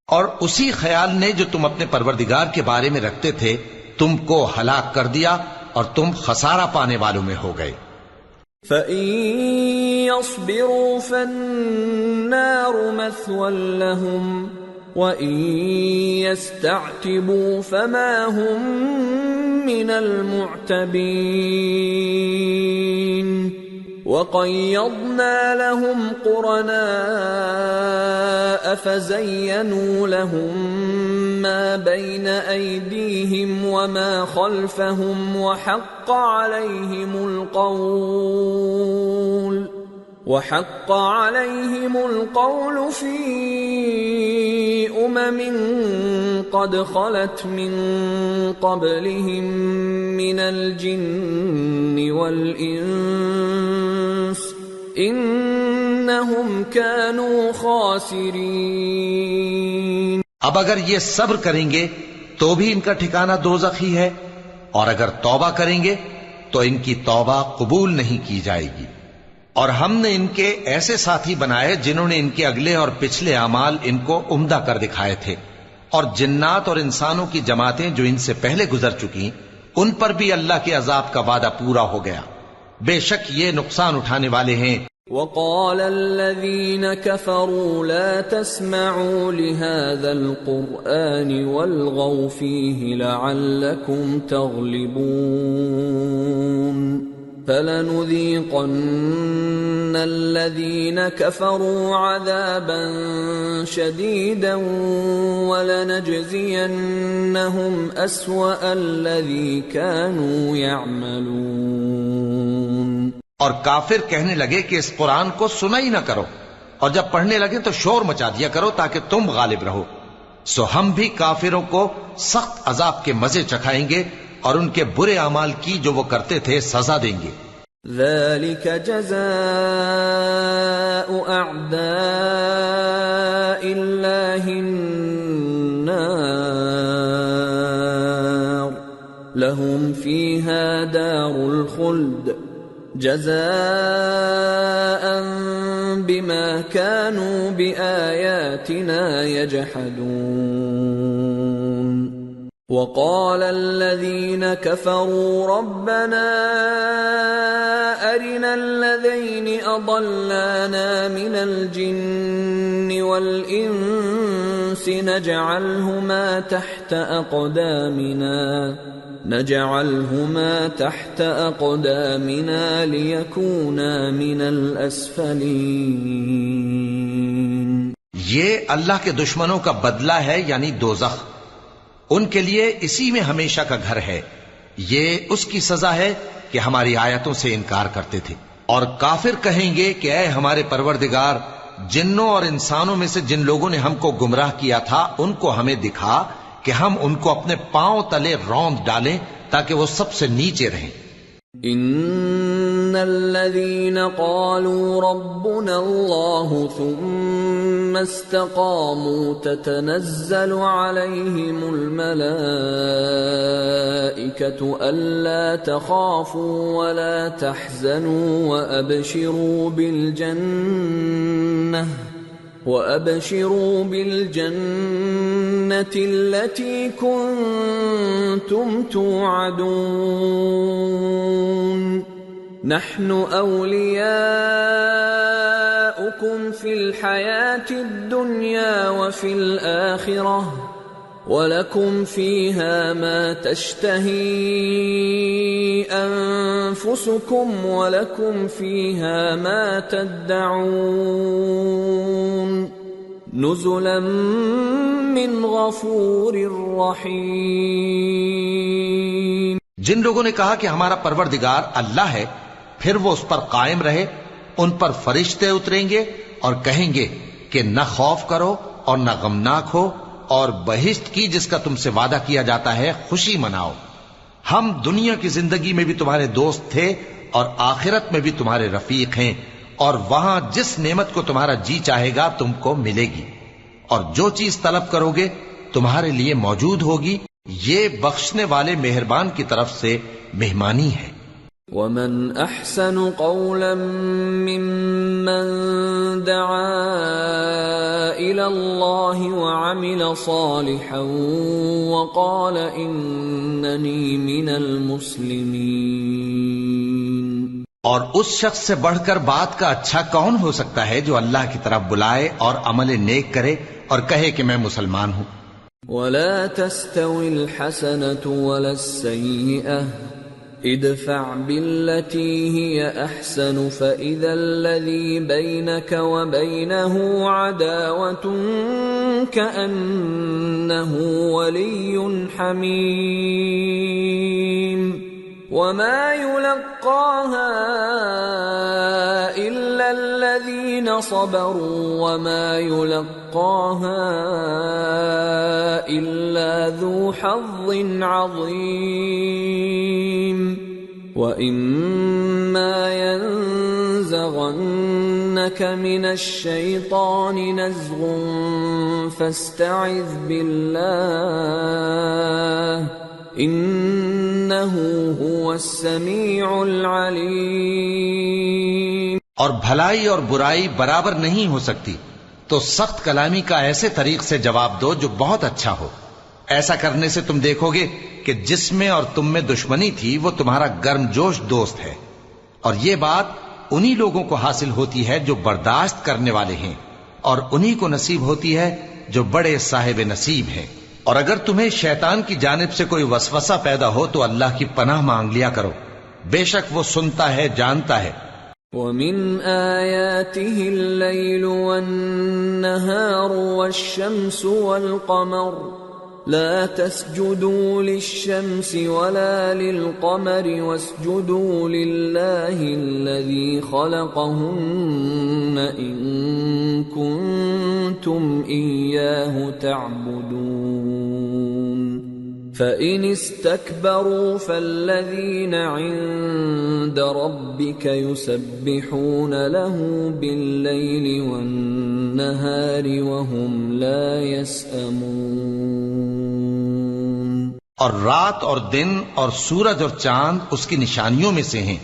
اور اسی خیال نے جو تم اپنے پروردگار کے بارے میں رکھتے تھے تم کو ہلاک کر دیا اور تم خسارہ پانے والوں میں ہو گئے۔ فَإِن يَصْبِرُوا فَالنَّارُ مَثْوًى لَهُمْ وَإِن يَسْتَعْتِبُوا فَمَا هُمْ مِنَ الْمُعْتَبِينَ وَقَيَّضْنَا لَهُمْ قُرَنَاءَ فَزَيَّنُوا لَهُم مَّا بَيْنَ أَيْدِيهِمْ وَمَا خَلْفَهُمْ وَحَقَّ عَلَيْهِمُ الْقَوْلُ فِي أُمَمٍ قَدْ خَلَتْ مِن قَبْلِهِم مِّنَ الْجِنِّ وَالْإِنسِ إِنَّهُمْ كَانُوا خَاسِرِينَ۔ اب اگر یہ صبر کریں گے تو بھی ان کا ٹھکانہ دوزخ ہی ہے، اور اگر توبہ کریں گے تو ان کی توبہ قبول نہیں کی جائے گی۔ اور ہم نے ان کے ایسے ساتھی بنائے جنہوں نے ان کے اگلے اور پچھلے اعمال ان کو عمدہ کر دکھائے تھے، اور جنات اور انسانوں کی جماعتیں جو ان سے پہلے گزر چکی ان پر بھی اللہ کے عذاب کا وعدہ پورا ہو گیا، بے شک یہ نقصان اٹھانے والے ہیں۔ وَقَالَ الَّذِينَ كَفَرُوا لَا تَسْمَعُوا لِهَذَا الْقُرْآنِ وَالْغَوْا فِيهِ لَعَلَّكُمْ تَغْلِبُونَ فَلَنُذِيقَنَّ الَّذِينَ كَفَرُوا عَذَابًا شَدِيدًا وَلَنَجْزِيَنَّهُمْ أَسْوَأَ الَّذِي كَانُوا يَعْمَلُونَ۔ اور کافر کہنے لگے کہ اس قرآن کو سنا ہی نہ کرو، اور جب پڑھنے لگے تو شور مچا دیا کرو تاکہ تم غالب رہو۔ سو ہم بھی کافروں کو سخت عذاب کے مزے چکھائیں گے اور ان کے برے اعمال کی جو وہ کرتے تھے سزا دیں گے۔ ذَلِكَ جَزَاءُ أَعْدَاءِ اللَّهِ النَّارُ لَهُمْ فِيهَا دَارُ الْخُلْدِ جَزَاءً بِمَا كَانُوا بِآيَاتِنَا يَجْحَدُونَ۔ وَقَالَ الَّذِينَ كَفَرُوا رَبَّنَا أَرِنَا الَّذَيْنِ أَضَلَّانَا مِنَ الْجِنِّ وَالْإِنسِ نَجْعَلْهُمَا تَحْتَ أَقْدَامِنَا لِيَكُونَا مِنَ الْأَسْفَلِينَ۔ یہ اللہ کے دشمنوں کا بدلہ ہے، یعنی دوزخ، ان کے لیے اسی میں ہمیشہ کا گھر ہے۔ یہ اس کی سزا ہے کہ ہماری آیتوں سے انکار کرتے تھے۔ اور کافر کہیں گے کہ اے ہمارے پروردگار، جنوں اور انسانوں میں سے جن لوگوں نے ہم کو گمراہ کیا تھا ان کو ہمیں دکھا کہ ہم ان کو اپنے پاؤں تلے روند ڈالیں تاکہ وہ سب سے نیچے رہیں۔ ان الذين قالوا ربنا الله ثم استقاموا تتنزل عليهم الملائكة ألا تخافوا ولا تحزنوا وأبشروا بالجنة التي كنتم توعدون نحن أولياؤكم في الحياة الدنيا وفي الآخرة وَلَكُمْ فِيهَا مَا تَشْتَهِي أَنفُسُكُمْ وَلَكُمْ فِيهَا مَا تَدَّعُونَ نُزُلًا مِّنْ غَفُورٍ رَّحِيمٍ۔ جن لوگوں نے کہا کہ ہمارا پروردگار اللہ ہے، پھر وہ اس پر قائم رہے، ان پر فرشتے اتریں گے اور کہیں گے کہ نہ خوف کرو اور نہ غمناک ہو، اور بہشت کی جس کا تم سے وعدہ کیا جاتا ہے خوشی مناؤ۔ ہم دنیا کی زندگی میں بھی تمہارے دوست تھے اور آخرت میں بھی تمہارے رفیق ہیں، اور وہاں جس نعمت کو تمہارا جی چاہے گا تم کو ملے گی، اور جو چیز طلب کرو گے تمہارے لیے موجود ہوگی۔ یہ بخشنے والے مہربان کی طرف سے مہمانی ہے۔ وَمَنْ أَحْسَنُ قَوْلًا مِّمَّنْ دَعَا إِلَى اللَّهِ وَعَمِلَ صَالِحًا وَقَالَ إِنَّنِي مِنَ الْمُسْلِمِينَ۔ اور اس شخص سے بڑھ کر بات کا اچھا کون ہو سکتا ہے جو اللہ کی طرف بلائے اور عمل نیک کرے اور کہے کہ میں مسلمان ہوں۔ وَلَا تَسْتَوِي الْحَسَنَةُ وَلَا السَّيِّئَةُ ادفع بالتي هي احسن فاذا الذي بينك وبينه عداوة كأنه ولي حميم وما يلقاها الا الذين صبروا وما يلقاها الا ذو حظ عظيم وَإِمَّا يَنزَغَنَّكَ مِنَ الشَّيْطَانِ نَزْغٌ فَاسْتَعِذْ بِاللَّهِ إِنَّهُ هُوَ السَّمِيعُ الْعَلِيمُ۔ اور بھلائی اور برائی برابر نہیں ہو سکتی، تو سخت کلامی کا ایسے طریق سے جواب دو جو بہت اچھا ہو۔ ایسا کرنے سے تم دیکھو گے کہ جس میں اور تم میں دشمنی تھی وہ تمہارا گرم جوش دوست ہے، اور یہ بات انہی لوگوں کو حاصل ہوتی ہے جو برداشت کرنے والے ہیں، اور انہی کو نصیب ہوتی ہے جو بڑے صاحب نصیب ہیں۔ اور اگر تمہیں شیطان کی جانب سے کوئی وسوسہ پیدا ہو تو اللہ کی پناہ مانگ لیا کرو، بے شک وہ سنتا ہے، جانتا ہے۔ وَمِنْ آيَاتِهِ اللَّيْلُ وَالنَّهَارُ وَالشَّمْسُ وَالْقَمَرُ لَا تَسْجُدُوا لِلشَّمْسِ وَلَا لِلْقَمَرِ وَاسْجُدُوا لِلَّهِ الَّذِي خَلَقَهُنَّ إِن كُنتُمْ إِيَّاهُ تَعْبُدُونَ فَإِنِ اسْتَكْبَرُوا فَالَّذِينَ عِندَ رَبِّكَ يُسَبِّحُونَ لَهُ بِاللَّيْلِ وَالنَّهَارِ وَهُمْ لَا يَسْأَمُونَ۔ اور رات اور دن اور سورج اور چاند اس کی نشانیوں میں سے ہیں۔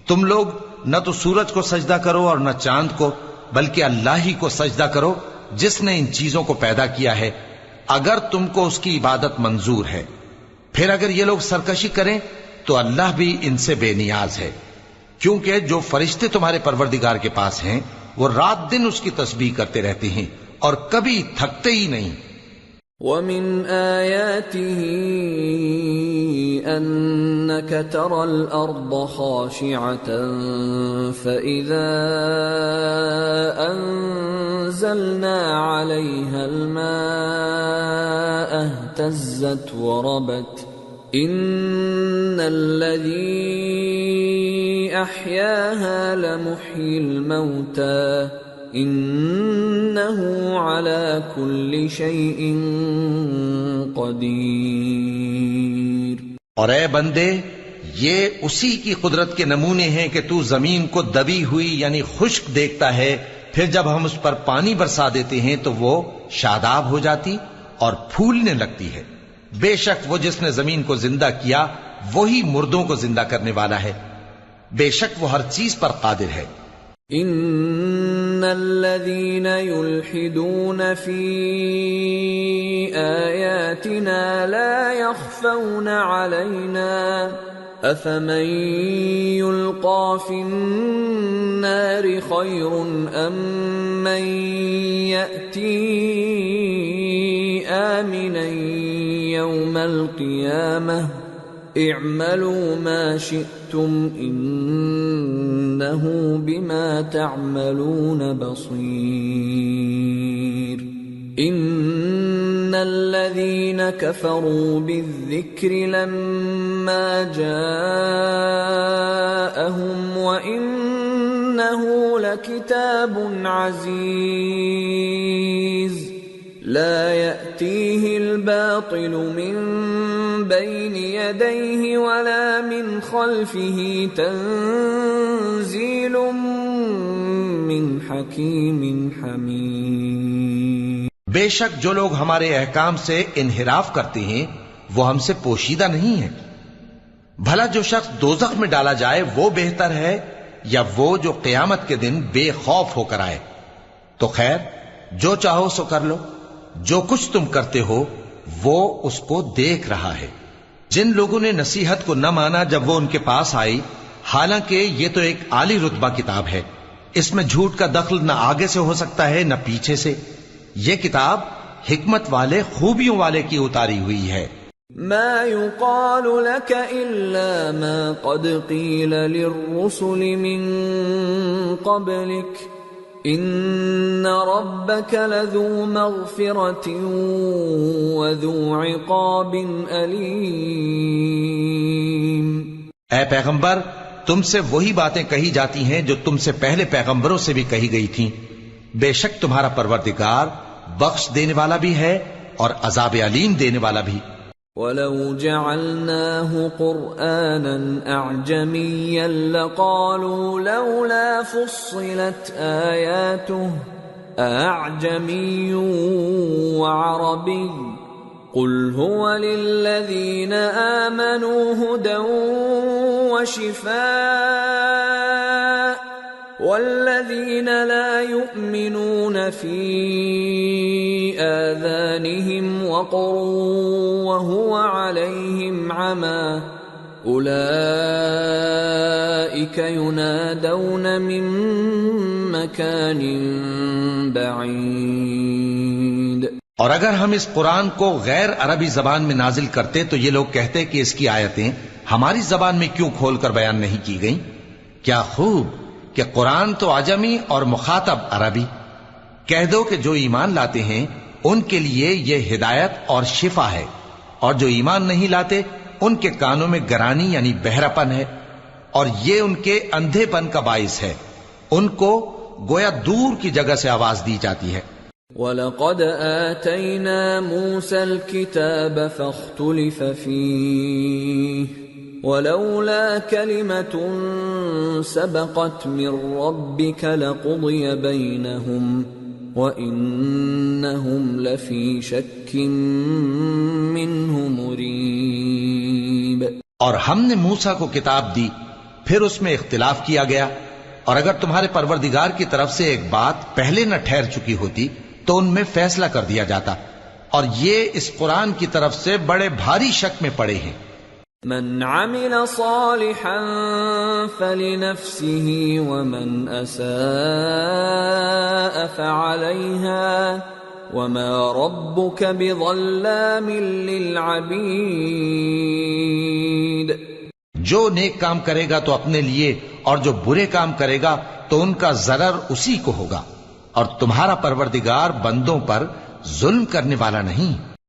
تم لوگ نہ تو سورج کو سجدہ کرو اور نہ چاند کو، بلکہ اللہ ہی کو سجدہ کرو جس نے ان چیزوں کو پیدا کیا ہے، اگر تم کو اس کی عبادت منظور ہے۔ پھر اگر یہ لوگ سرکشی کریں تو اللہ بھی ان سے بے نیاز ہے، کیونکہ جو فرشتے تمہارے پروردگار کے پاس ہیں وہ رات دن اس کی تسبیح کرتے رہتے ہیں اور کبھی تھکتے ہی نہیں۔ وَمِنْ آيَاتِهِ أَنَّكَ تَرَى الْأَرْضَ خَاشِعَةً فَإِذَا أَنزَلْنَا عَلَيْهَا الْمَاءَ اهْتَزَّتْ وَرَبَتْ إِنَّ الَّذِي أَحْيَاهَا لَمُحْيِي الْمَوْتَى إِنَّهُ عَلَى كُلِّ شَيْءٍ قَدِيرٌ۔ اور اے بندے، یہ اسی کی قدرت کے نمونے ہیں کہ تو زمین کو دبی ہوئی یعنی خشک دیکھتا ہے، پھر جب ہم اس پر پانی برسا دیتے ہیں تو وہ شاداب ہو جاتی اور پھولنے لگتی ہے۔ بے شک وہ جس نے زمین کو زندہ کیا وہی مردوں کو زندہ کرنے والا ہے، بے شک وہ ہر چیز پر قادر ہے۔ ان الذين يلحدون في آياتنا لا يخفون علينا افمن يلقى في النار خير ام من يأتي آمنا يوم القيامة اعملوا ما شئتم انه بما تعملون بصير ان الذين كفروا بالذكر لما جاءهم وانه لكتاب عزيز لا يأتيه الباطل من بين يديه ولا من خلفه تنزيل من حكيم حميد۔ بے شک جو لوگ ہمارے احکام سے انحراف کرتے ہیں وہ ہم سے پوشیدہ نہیں ہیں۔ بھلا جو شخص دوزخ میں ڈالا جائے وہ بہتر ہے یا وہ جو قیامت کے دن بے خوف ہو کر آئے؟ تو خیر جو چاہو سو کر لو، جو کچھ تم کرتے ہو وہ اس کو دیکھ رہا ہے۔ جن لوگوں نے نصیحت کو نہ مانا جب وہ ان کے پاس آئی، حالانکہ یہ تو ایک عالی رتبہ کتاب ہے، اس میں جھوٹ کا دخل نہ آگے سے ہو سکتا ہے نہ پیچھے سے۔ یہ کتاب حکمت والے خوبیوں والے کی اتاری ہوئی ہے۔ ما يقال لك إلا ما قد قيل للرسل من قبلك ان ربك لذو مغفرة وذو عقاب علیم۔ اے پیغمبر، تم سے وہی باتیں کہی جاتی ہیں جو تم سے پہلے پیغمبروں سے بھی کہی گئی تھیں، بے شک تمہارا پروردگار بخش دینے والا بھی ہے اور عذاب علیم دینے والا بھی۔ وَلَوْ جَعَلْنَاهُ قُرْآنًا أَعْجَمِيًّا لَقَالُوا لَوْلَا فُصِّلَتْ آيَاتُهُ أَأَعْجَمِيٌّ وَعَرَبِيٌّ قُلْ هُوَ لِلَّذِينَ آمَنُوا هُدًى وَشِفَاءٌ وَالَّذِينَ لَا يُؤْمِنُونَ فِي آذَانِهِمْ وَقْرٌ وَهُوَ عَلَيْهِمْ عَمًى أُولَئِكَ يُنَادَوْنَ مِن مَّكَانٍ بَعِيدٍ۔ اور اگر ہم اس قرآن کو غیر عربی زبان میں نازل کرتے تو یہ لوگ کہتے کہ اس کی آیتیں ہماری زبان میں کیوں کھول کر بیان نہیں کی گئی؟ کیا خوب کہ قرآن تو عجمی اور مخاطب عربی. کہہ دو کہ جو ایمان لاتے ہیں ان کے لیے یہ ہدایت اور شفا ہے، اور جو ایمان نہیں لاتے ان کے کانوں میں گرانی یعنی بہراپن ہے، اور یہ ان کے اندھے پن کا باعث ہے. ان کو گویا دور کی جگہ سے آواز دی جاتی ہے. وَلَقَدْ آتَيْنَا مُوسَى الْكِتَابَ فَاخْتُلِفَ فِيهِ وَلَوْلَا كَلِمَةٌ سَبَقَتْ مِنْ رَبِّكَ لَقُضِيَ بَيْنَهُمْ وَإِنَّهُمْ لَفِي شَكٍّ مِّنْهُ مُرِيبٍ. اور ہم نے موسیٰ کو کتاب دی، پھر اس میں اختلاف کیا گیا، اور اگر تمہارے پروردگار کی طرف سے ایک بات پہلے نہ ٹھہر چکی ہوتی تو ان میں فیصلہ کر دیا جاتا، اور یہ اس قرآن کی طرف سے بڑے بھاری شک میں پڑے ہیں. من عمل صالحا فلنفسه ومن اساء فعليها وما ربك بظلام للعبید. جو نیک کام کرے گا تو اپنے لیے، اور جو برے کام کرے گا تو ان کا ضرر اسی کو ہوگا، اور تمہارا پروردگار بندوں پر ظلم کرنے والا نہیں.